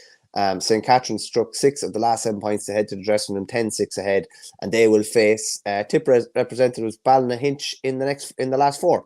St. Catherine struck 6 of the last 7 points ahead to the dressing room, 10-6 ahead, and they will face tip representatives Ballygunner in the last 4.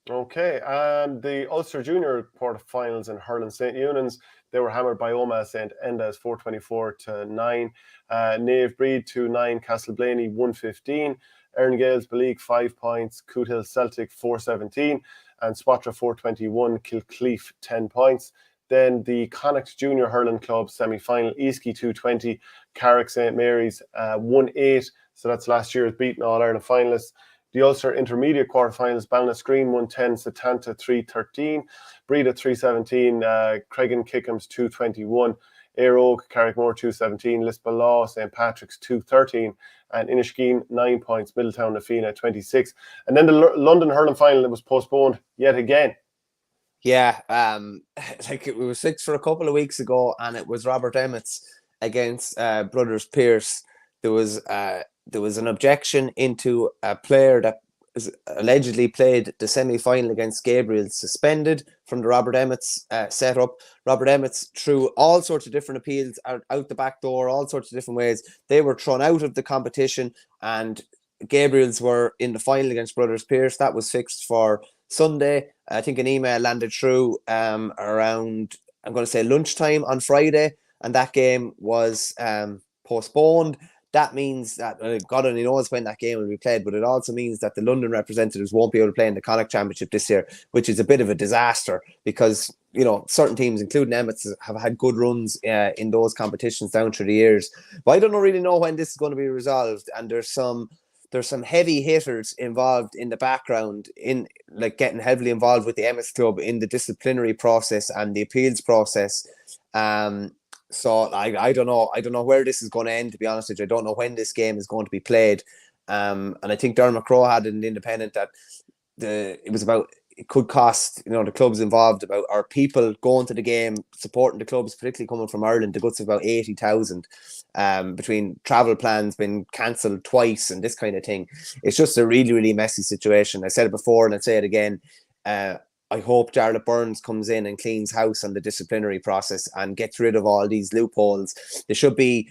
Okay, and the Ulster Junior quarterfinals in hurling, St. Eunan's, they were hammered by Omagh St. Enda's 424-9, Naomh Breed 2-9, Castleblaney 115, Erngail's Beliek 5 points, Cootehill Celtic 417, and Swatra 421, Kilcleaf 10 points. Then the Connacht Junior Hurling Club semi-final, Easky 220, Carrick St. Mary's 1-8, so that's last year's beaten All-Ireland finalists. The Ulster Intermediate quarterfinals, Ballinascreen 110, Satanta 313, Breda 317, Cregan Kickham's 221, Éire Óg, Carrickmore 217, Lisbon St. Patrick's 213, and Inishkeen 9 points, Middletown Nafina 26. And then the London hurling final that was postponed yet again. Yeah, like it was fixed for a couple of weeks ago, and it was Robert Emmett's against Brothers Pearse. There was an objection into a player that allegedly played the semi-final against Gabriel, suspended from the Robert Emmett's setup. Robert Emmett's, through all sorts of different appeals out the back door, all sorts of different ways, they were thrown out of the competition, and Gabriel's were in the final against Brothers Pearse. That was fixed for Sunday. I think an email landed through around, I'm going to say, lunchtime on Friday, and that game was postponed. That means that, God only knows when that game will be played, but it also means that the London representatives won't be able to play in the Connacht Championship this year, which is a bit of a disaster because, you know, certain teams, including Emmett's, have had good runs in those competitions down through the years. But I don't really know when this is going to be resolved, and there's some heavy hitters involved in the background, in like getting heavily involved with the Emmett's club in the disciplinary process and the appeals process. So I don't know where this is going to end, to be honest with you. I don't know when this game is going to be played. And I think Dermot Crowe had an independent that it could cost, you know, the clubs involved or people going to the game, supporting the clubs, particularly coming from Ireland, the guts of about 80,000 between travel plans being cancelled twice and this kind of thing. It's just a really, really messy situation. I said it before and I'd say it again. I hope Jarlath Burns comes in and cleans house on the disciplinary process and gets rid of all these loopholes. There should be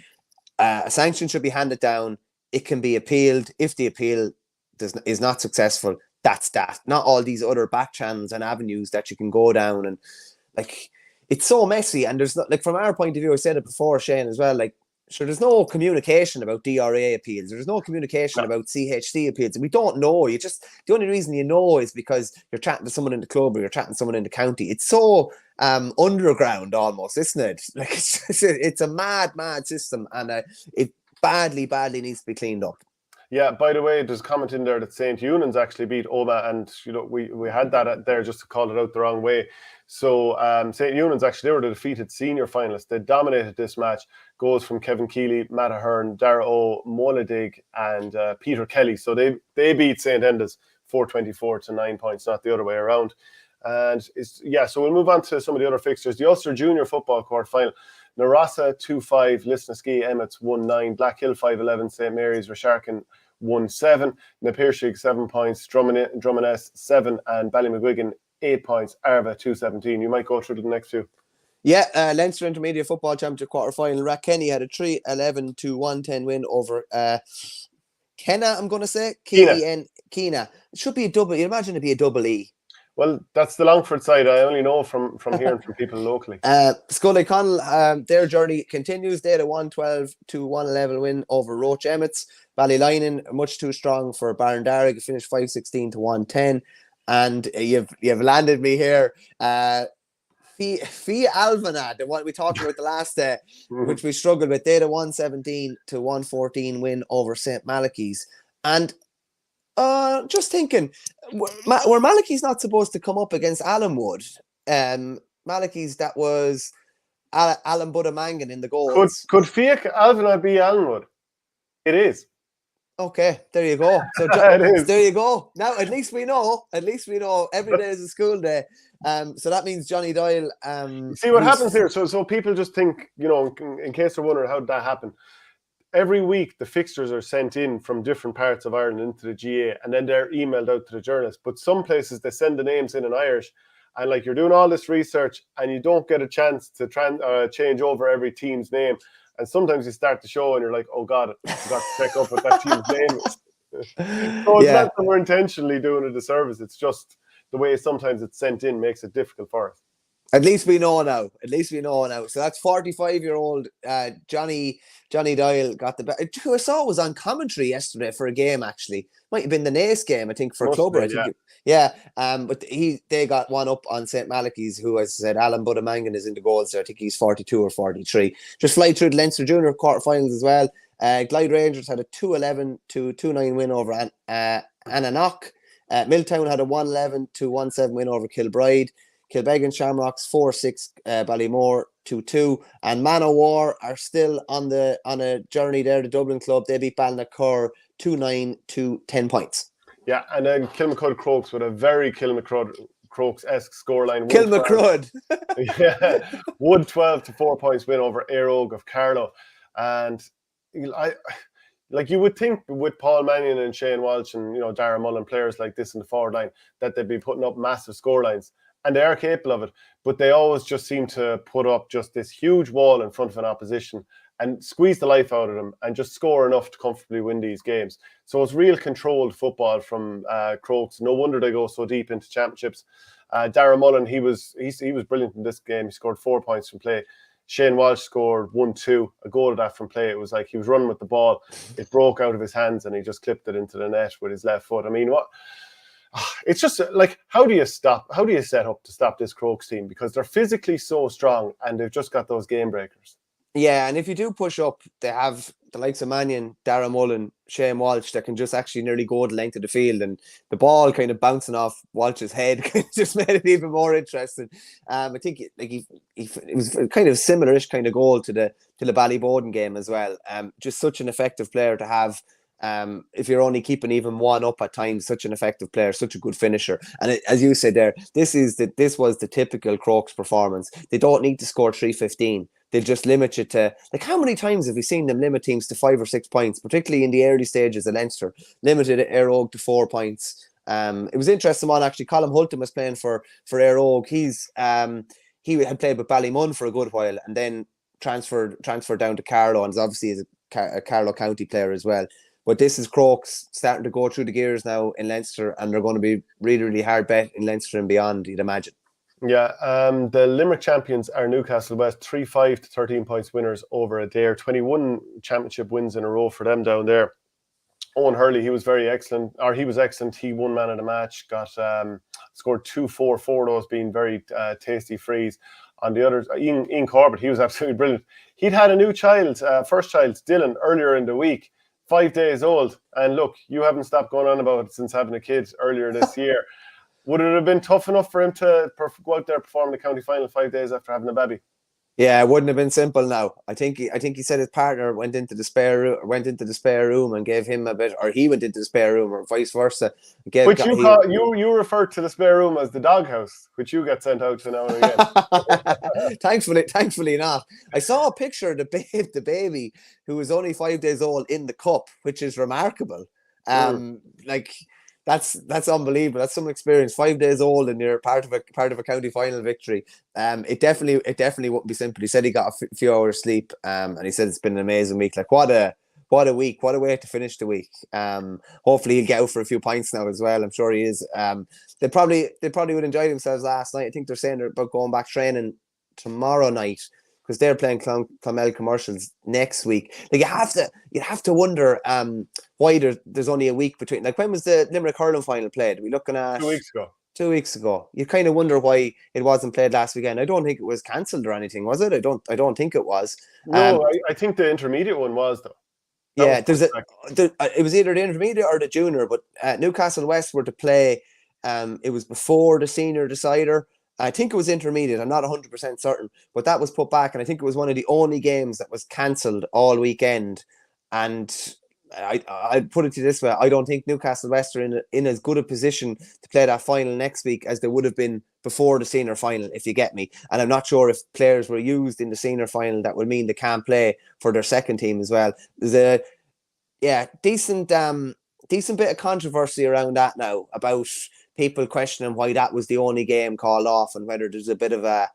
a sanction should be handed down. It can be appealed. If the appeal is not successful, that's that. Not all these other back channels and avenues that you can go down. And like, it's so messy, and there's not, like, from our point of view, I said it before, Shane, as well, like, sure, there's no communication about DRA appeals. There's no communication about CHC appeals. And we don't know. The only reason you know is because you're chatting to someone in the club or you're chatting to someone in the county. It's so underground almost, isn't it? Like, it's a mad system, and it badly needs to be cleaned up. Yeah, by the way, there's a comment in there that St. Eunan's actually beat Omagh, and we had that there just to call it out the wrong way. So St. Eunan's actually, they were the defeated senior finalists. They dominated this match. Goals from Kevin Keeley, Matt Ahern, Dara O'Moladig, and Peter Kelly. So they beat St. Enda's 424 to 9 points, not the other way around. And so we'll move on to some of the other fixtures. The Ulster Junior Football quarter final. Narassa 2-5, Lisnaskea Emmets 1-9, Blackhill 5-11, St. Mary's Resharkin 1-7, Napirshig 7 points, Drummondess 7, and Ballymcguigan 8 points, Arva 2-17. You might go through the next two. Yeah, Leinster Intermediate Football Championship quarter final. Rathkenny had a 3-11 to 110 win over Kenna, I'm going to say. Kena. It should be a double. You imagine it'd be a double E. Well, that's the Longford side. I only know from hearing from people locally. Scully Connell, their journey continues. They had a 112 to 111 win over Roach Emmets. Ballylinan, much too strong for Barrendarrig, finished 516 to 110. And you've landed me here. 𝘱𝗵𝗄𝘃𝘀, the one we talked about the last day, which we struggled with. They had a 117 to 114 win over St. Malachy's. And just thinking, were Malachy's not supposed to come up against Allenwood? Malachy's, that was Alan Budamangan in the goals. Could 𝘱𝗵𝗄𝘃 be Allenwood? It is. Okay, there you go. So there you go. Now at least we know. Every day is a school day. So that means Johnny Doyle. See what happens here. So people just think, in case they're wondering how did that happen. Every week the fixtures are sent in from different parts of Ireland into the GA, and then they're emailed out to the journalists. But some places they send the names in Irish, and like you're doing all this research and you don't get a chance to change over every team's name. And sometimes you start the show and you're like, oh God, I forgot to check up what that team's name is. So it's not that we're intentionally doing a disservice. It's just the way sometimes it's sent in makes it difficult for us. At least we know now. So that's 45-year-old Johnny Doyle got the bet. Who I saw was on commentary yesterday for a game, actually. Might have been the Naas game, I think, for Clubber. But they got one up on St. Malachy's, who, as I said, Alan Budamangan is in the goals there. I think he's 42 or 43. Just fly through the Leinster Junior quarterfinals as well. Glyde Rangers had a 2-11 to 2-9 win over Ananock. Milltown had a 1-11 to 1-7 win over Kilbride. Kilbeggan Shamrocks 4-6, Ballymore 2-2, and Man O' War are still on a journey there. The Dublin club, they beat Ballygunner 2-9 to 10 points. Yeah, and then Kilmacud Crokes with a very Kilmacud Crokes-esque scoreline. Kilmacud. Yeah, Wood 12 to 4 points win over Éire of Carlow, and you would think with Paul Mannion and Shane Walsh and Dara Mullen, players like this in the forward line, that they'd be putting up massive scorelines. And they are capable of it, but they always just seem to put up just this huge wall in front of an opposition and squeeze the life out of them and just score enough to comfortably win these games. So it's real controlled football from Crokes. No wonder they go so deep into championships. Dara Mullen, he was brilliant in this game. He scored 4 points from play. Shane Walsh scored 1-2, a goal of that from play. It was like he was running with the ball. It broke out of his hands and he just clipped it into the net with his left foot. I mean, it's just like, how do you set up to stop this Crokes team? Because they're physically so strong and they've just got those game breakers. Yeah, and if you do push up, they have the likes of Mannion, Dara Mullen, Shane Walsh that can just actually nearly go the length of the field, and the ball kind of bouncing off Walsh's head just made it even more interesting. I think it was kind of similar-ish kind of goal to the Ballyboden game as well. Just such an effective player to have. If you're only keeping even one up at times, such an effective player, such a good finisher. And as you said there, this was the typical Crokes performance. They don't need to score 315. They'll just limit you to, like, how many times have we seen them limit teams to 5 or 6 points, particularly in the early stages of Leinster, limited Éire to 4 points. It was interesting one, actually. Colm Hulton was playing for Éire. He had played with Ballymun for a good while and then transferred down to Carlow, and is obviously a Carlow County player as well. But this is Crokes starting to go through the gears now in Leinster, and they're going to be really, really hard bet in Leinster and beyond, you'd imagine. Yeah, the Limerick champions are Newcastle West, 3-5 to 13 points winners over Adair. 21 championship wins in a row for them down there. Owen Hurley, he was excellent. He won man of the match, got scored 2-4, 4 of those being very tasty frees. On the others, Ian Corbett, he was absolutely brilliant. He'd had a new child, first child, Dylan, earlier in the week, 5 days old. And look, you haven't stopped going on about it since having a kid earlier this year. Would it have been tough enough for him to go out there and perform the county final 5 days after having a baby? Yeah, it wouldn't have been simple now. I think he said his partner went into the spare room and gave him a bit, or he went into the spare room, or vice versa. You refer to the spare room as the doghouse, which you get sent out to now and again. Thankfully not. I saw a picture of the baby who was only 5 days old in the cup, which is remarkable. Like that's unbelievable. That's some experience. 5 days old and you're part of a county final victory. It definitely wouldn't be simple. He said he got a few hours sleep, and he said it's been an amazing week. Like what a week, what a way to finish the week. Hopefully he'll get out for a few pints now as well. I'm sure he is. They probably would enjoy themselves last night. I think they're saying they're about going back training tomorrow night, because they're playing 𝘱𝘳𝘀𝘀 Commercials next week. Like you have to wonder why there's only a week between. Like, when was the Limerick hurling final played? Are we looking at 2 weeks ago? 2 weeks ago. You kind of wonder why it wasn't played last weekend. I don't think it was cancelled or anything, was it? I don't think it was. No, I think the intermediate one was, though. It was either the intermediate or the junior, but Newcastle West were to play. It was before the senior decider. I think it was intermediate. I'm not 100% certain, but that was put back, and I think it was one of the only games that was cancelled all weekend. And I'd put it to you this way: I don't think Newcastle West are in as good a position to play that final next week as they would have been before the senior final, if you get me. And I'm not sure if players were used in the senior final that would mean they can't play for their second team as well. There's a decent bit of controversy around that now, about people questioning why that was the only game called off, and whether there's a bit of a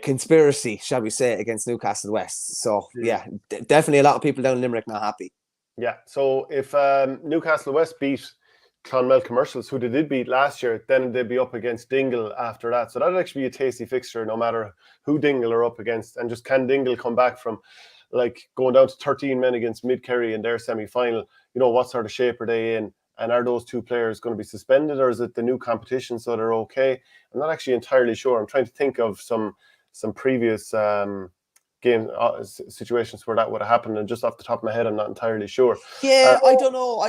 conspiracy, shall we say, against Newcastle West. So yeah, definitely a lot of people down in Limerick not happy. Yeah, so if Newcastle West beat 𝘱𝘀𝘀 Commercials, who they did beat last year, then they'd be up against Dingle after that. So that'd actually be a tasty fixture, no matter who Dingle are up against. And just, can Dingle come back from like going down to 13 men against Mid-Kerry in their semi-final? You know, what sort of shape are they in? And are those two players going to be suspended, or is it the new competition so they're okay? I'm not actually entirely sure. I'm trying to think of some previous game situations where that would have happened, and just off the top of my head, I'm not entirely sure. Yeah, I don't know.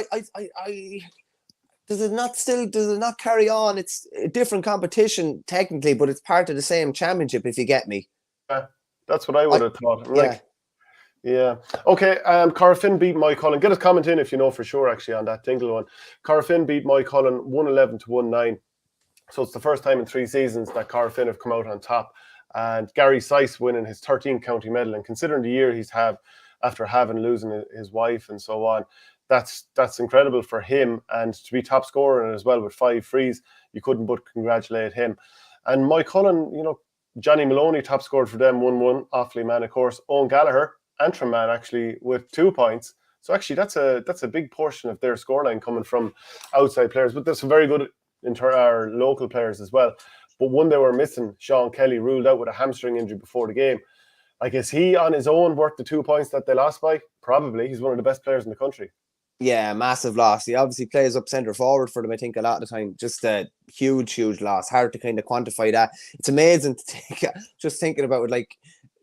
Does it not carry on? It's a different competition technically, but it's part of the same championship, if you get me. That's what I would have thought. Yeah. Okay. Corofin beat Moycullen. Get a comment in if you know for sure, actually, on that Dingle one. Corofin beat Moycullen 111 to 19. So it's the first time in 3 seasons that Corofin have come out on top. And Gary Sice winning his 13th county medal. And considering the year he's had after losing his wife and so on, that's incredible for him. And to be top scorer as well with 5 frees, you couldn't but congratulate him. And Moycullen, you know, Johnny Maloney top scored for them, 1-1. Offaly man, of course. Owen Gallagher, Antrim man, actually, with 2 points. So actually, that's a big portion of their scoreline coming from outside players. But there's some very good our local players as well. But one they were missing, Sean Kelly, ruled out with a hamstring injury before the game. Like, is he on his own worth the 2 points that they lost by? Probably. He's one of the best players in the country. Yeah, massive loss. He obviously plays up centre forward for them, I think, a lot of the time. Just a huge loss. Hard to kind of quantify that. It's amazing to think, just thinking about it, like,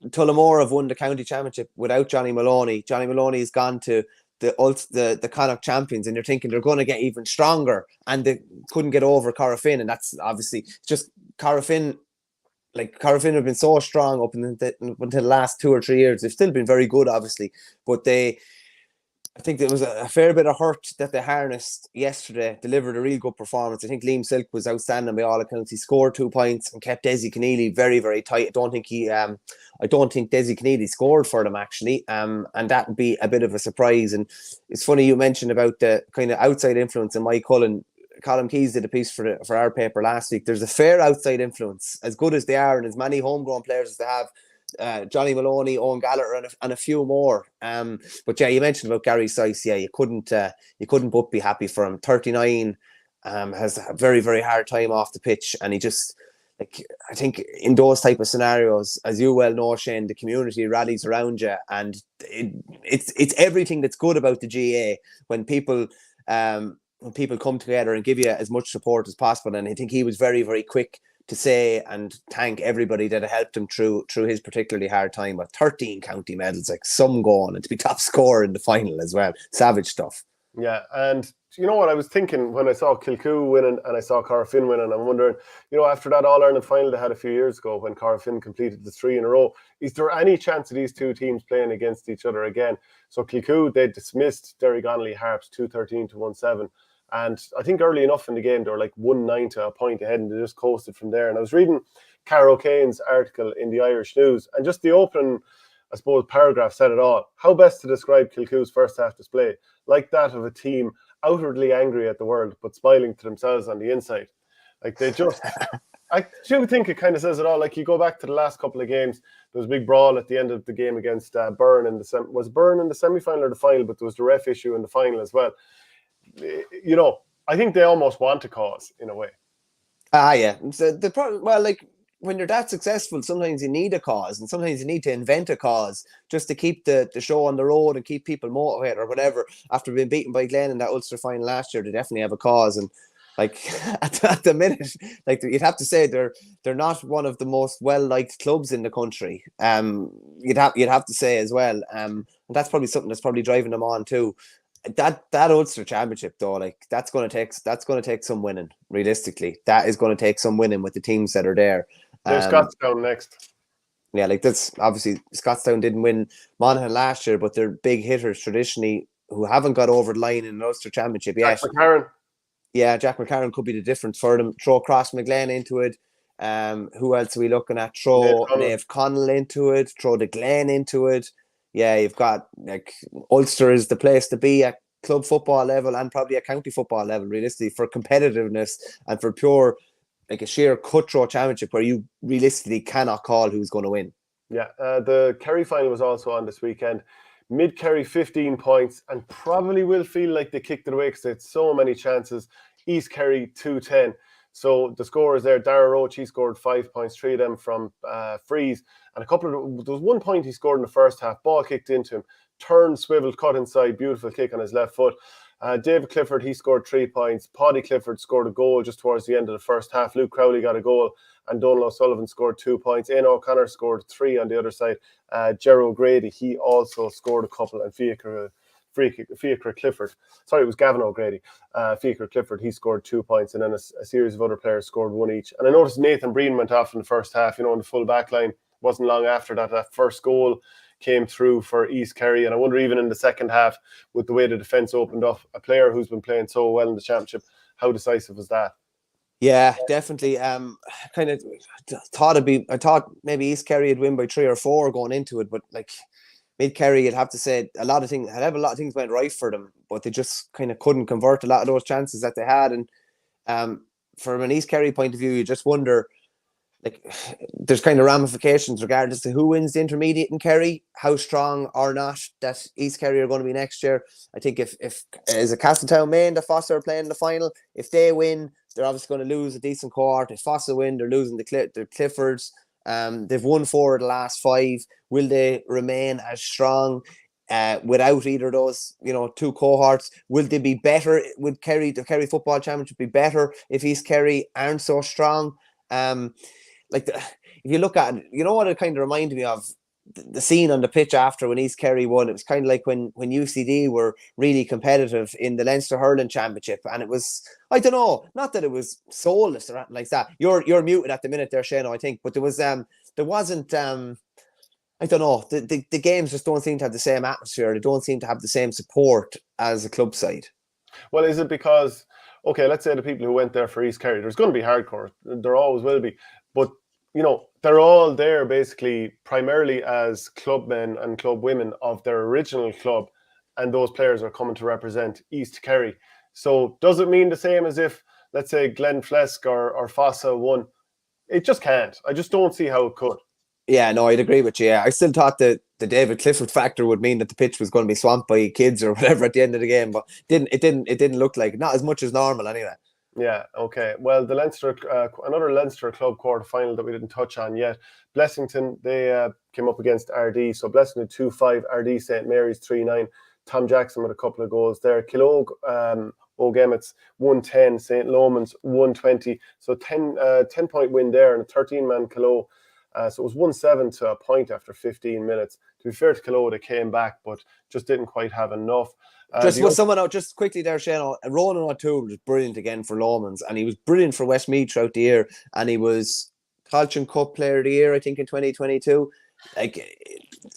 Tullamore have won the county championship without Johnny Maloney. Johnny Maloney has gone to the Connacht champions, and you're thinking they're going to get even stronger, and they couldn't get over Corofin, and that's obviously just Corofin. Like, Corofin have been so strong up until the last 2 or 3 years. They've still been very good, obviously, but I think there was a fair bit of hurt that they harnessed yesterday, delivered a real good performance. I think Liam Silk was outstanding by all accounts. He scored 2 points and kept 𝘱𝘳𝘰 Keneally very, very tight. I don't think 𝘱𝘳𝘰𝘮 Keneally scored for them, actually. And that would be a bit of a surprise. And it's funny you mentioned about the kind of outside influence in Moycullen. Colin Keys did a piece for our paper last week. There's a fair outside influence, as good as they are, and as many homegrown players as they have. Johnny Maloney, Owen Gallagher, and a few more. But yeah, you mentioned about Gary Sice. Yeah, you couldn't but be happy for him. 39, has a very, very hard time off the pitch, and he just like, I think in those type of scenarios, as you well know, Shane, the community rallies around you, and it's everything that's good about the GA when people come together and give you as much support as possible. And I think he was very, very quick to say and thank everybody that helped him through his particularly hard time. With 13 county medals, like some going, and to be top scorer in the final as well, savage stuff. Yeah, and you know what I was thinking when I saw Kilcoo winning and I saw Corofin winning, I'm wondering, after that All-Ireland final they had a few years ago when Corofin completed the 3 in a row, is there any chance of these two teams playing against each other again? So Kilcoo, they dismissed 𝘧𝘁𝘁𝘁𝘁 Harps 213 to 1-7. And I think early enough in the game, they were like 1-9 to a point ahead, and they just coasted from there. And I was reading Cara O'Kane's article in the Irish News, and just the opening, I suppose, paragraph said it all. How best to describe Kilcoo's first half display? Like that of a team outwardly angry at the world, but smiling to themselves on the inside. Like they just, I do think it kind of says it all. Like you go back to the last couple of games, there was a big brawl at the end of the game against Byrne in the was Byrne in the semi-final or the final, but there was the ref issue in the final as well. I think they almost want a cause in a way. Yeah. So the problem, well, like when you're that successful, sometimes you need a cause, and sometimes you need to invent a cause just to keep the show on the road and keep people motivated or whatever. After being beaten by Glen in that Ulster final last year, they definitely have a cause. And like at the minute, like you'd have to say they're not one of the most well-liked clubs in the country. You'd have to say as well. And that's probably something that's probably driving them on too. That Ulster Championship though, like that's going to take some winning. Realistically, that is going to take some winning with the teams that are there. There's Scottstown next. Yeah, like that's obviously Scottstown didn't win Monaghan last year, but they're big hitters traditionally who haven't got over the line in an Ulster Championship yet. Jack McCarron. Yeah, Jack McCarron could be the difference for them. Throw Cross McGlenn into it. Who else are we looking at? Throw Naomh Connell into it. Throw the Glen into it. Yeah, you've got like Ulster is the place to be at club football level and probably at county football level, realistically, for competitiveness and for pure, like a sheer cutthroat championship where you realistically cannot call who's going to win. Yeah, the Kerry final was also on this weekend. Mid-Kerry 15 points and probably will feel like they kicked it away because they had so many chances. East Kerry 2-10. So the scorers there, Dara Roach, he scored 5 points, 3 of them from frees. And there was 1 point he scored in the first half. Ball kicked into him, turned, swiveled, cut inside, beautiful kick on his left foot. David Clifford, he scored 3 points. Paddy Clifford scored a goal just towards the end of the first half. Luke Crowley got a goal, and Donal O'Sullivan scored 2 points. Éanna O'Connor scored 3 on the other side. Gerard O'Grady, he also scored a couple, and Fiachra Clifford. Sorry, it was Gavin O'Grady. Fiachra Clifford, he scored 2 points, and then a series of other players scored 1 each. And I noticed Nathan Breen went off in the first half, in the full back line. Wasn't long after that first goal came through for East Kerry. And I wonder, even in the second half, with the way the defence opened up, a player who's been playing so well in the championship, how decisive was that? Yeah, definitely. Kind of I thought maybe East Kerry would win by 3 or 4 going into it, but like Mid-Kerry, you'd have to say a lot of things went right for them, but they just kind of couldn't convert a lot of those chances that they had. And from an East Kerry point of view, you just wonder, like, there's kind of ramifications regardless of who wins the intermediate in Kerry, how strong or not that East Kerry are going to be next year. I think if as a Castletown Main, the Fossa are playing in the final, if they win, they're obviously going to lose a decent cohort. If Fossa win, they're losing the Cliffords. They've won 4 of the last 5. Will they remain as strong without either of those, 2 cohorts? Will they be better? Would the Kerry Football Championship be better if East Kerry aren't so strong? If you look at it, you know what it kind of reminded me of? The scene on the pitch after when East Kerry won. It was kind of like when UCD were really competitive in the Leinster Hurling Championship, and it was, I don't know, not that it was soulless or anything like that. You're muted at the minute there, Shane, I think, but there wasn't I don't know, the games just don't seem to have the same atmosphere. They don't seem to have the same support as a club side. Well, is it because, okay, let's say the people who went there for East Kerry, there's going to be hardcore, there always will be, but they're all there basically primarily as clubmen and club women of their original club, and those players are coming to represent East Kerry. So does it mean the same as if, let's say, Glenflesk or Fossa won? It just can't. I just don't see how it could. Yeah, no, I'd agree with you. Yeah. I still thought that the David Clifford factor would mean that the pitch was going to be swamped by kids or whatever at the end of the game, but it didn't look like, not as much as normal anyway. Yeah, okay. Well, the Leinster, another Leinster club quarter final that we didn't touch on yet. Blessington, they came up against RD. So Blessington 2-5, RD St Mary's 3-9. Tom Jackson with a couple of goals there. Killogue, 𝘱𝘂𝘃𝘀𝘠 110, St Lomans 120. So 10-point win there, and a 13-man Killogue. So it was 1-7 to a point after 15 minutes. To be fair to Killogue, they came back, but just didn't quite have enough. Just quickly there, Shane. Ronan O'Toole was brilliant again for Lomans, and he was brilliant for Westmeath throughout the year, and he was Tailteann Cup Player of the Year, I think, in 2022. Like,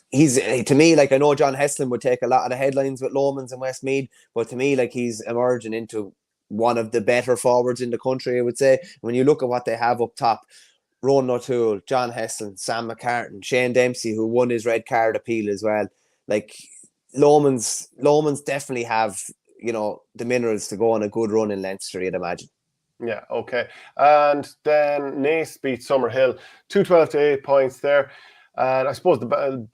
he's, to me, like, I know John Heslin would take a lot of the headlines with Lomans and Westmeath, but to me, like, he's emerging into one of the better forwards in the country, I would say. When you look at what they have up top, Ronan O'Toole, John Heslin, Sam McCartan, Shane Dempsey, who won his red card appeal as well. Like, Lomans definitely have, the minerals to go on a good run in Leinster, you'd imagine. Yeah, okay. And then Naas beat Summerhill 2-12 to 8 points there. And I suppose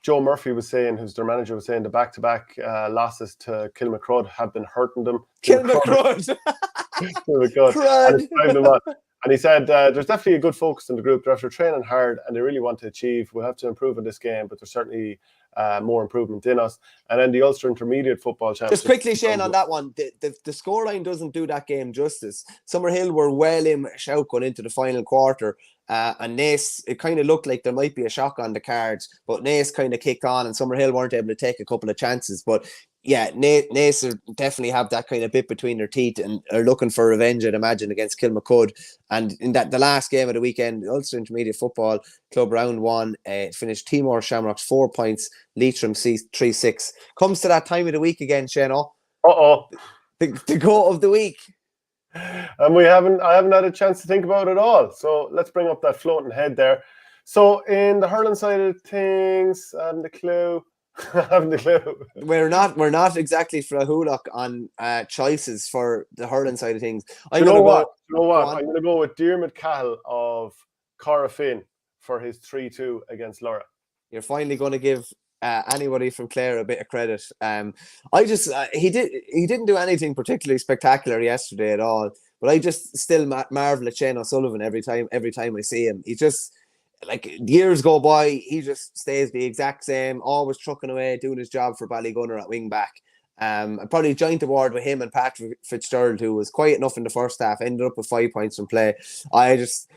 Joe Murphy was saying, who's their manager, was saying the back-to-back losses to Kilmacrud have been hurting them. Kilmacrud! And he said, there's definitely a good focus in the group. They're after training hard and they really want to achieve. We'll have to improve in this game, but there's certainly more improvement in us. And then the Ulster Intermediate Football Championship. Just quickly, Shane, on that one, the scoreline doesn't do that game justice. Summerhill were well in a shout going into the final quarter. And Naas, it kind of looked like there might be a shock on the cards, but Naas kind of kicked on and Summerhill weren't able to take a couple of chances. But yeah, Naas definitely have that kind of bit between their teeth and are looking for revenge, I'd imagine, against Kilmacud. And in the last game of the weekend, the Ulster Intermediate Football Club round 1 finished Timor Shamrocks 4 points, Leitrim 3-6. Comes to that time of the week again, Shano. The goal of the week. And I haven't had a chance to think about it all. So let's bring up that floating head there. So in the hurling side of things, and the clue. We're not exactly frahulach on choices for the hurling side of things. You know what? I'm going to go with 𝘲𝘁𝘢𝘗𝑒𝐻 Cahill of Corofin for his 3-2 against Lura. You're finally going to give anybody from Clare a bit of credit. He didn't do anything particularly spectacular yesterday at all, but I just still marvel at Shane O'Sullivan every time I see him. He just, like, years go by, he just stays the exact same, always trucking away, doing his job for Ballygunner at wing back. Probably a joint award with him and Patrick Fitzgerald, who was quiet enough in the first half, ended up with 5 points from play. I just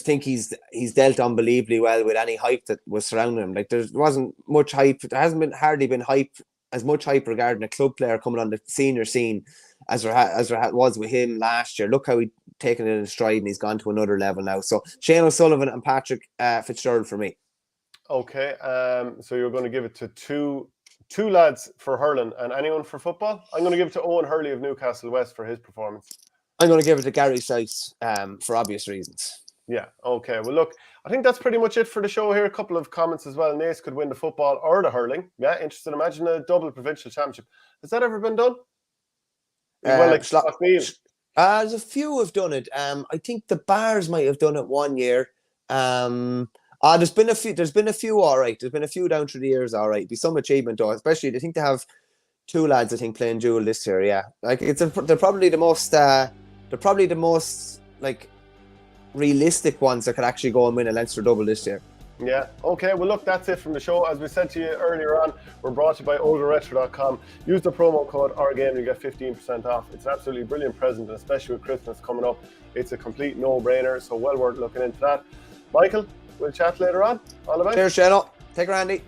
think he's dealt unbelievably well with any hype that was surrounding him. Like, there wasn't much hype. There hasn't hardly been as much hype regarding a club player coming on the senior scene as there was with him last year. Look how he'd taken it in stride and he's gone to another level now. So Shane O'Sullivan and Patrick Fitzgerald for me. Okay, so you're going to give it to two lads for hurling and anyone for football? I'm going to give it to Owen Hurley of Newcastle West for his performance. I'm going to give it to Gary Sice for obvious reasons. Yeah, okay. Well, look, I think that's pretty much it for the show here. A couple of comments as well. Naas could win the football or the hurling. Yeah, interesting. Imagine a double provincial championship. Has that ever been done? There's a few have done it. I think the Bars might have done it 1 year. There's been a few all right. There's been a few down through the years all right. Be some achievement though, especially I think they have 2 lads I think playing dual this year. Yeah, like they're probably the most like realistic ones that could actually go and win a Leinster double this year. Yeah, okay, well look, that's it from the show. As we said to you earlier on, we're brought to you by olderretro.com. Use the promo code OurGame and you get 15% off. It's an absolutely brilliant present, and especially with Christmas coming up, it's a complete no-brainer, so well worth looking into that. Michael, we'll chat later on. All the best. Cheers, Shano. Take her, Andy.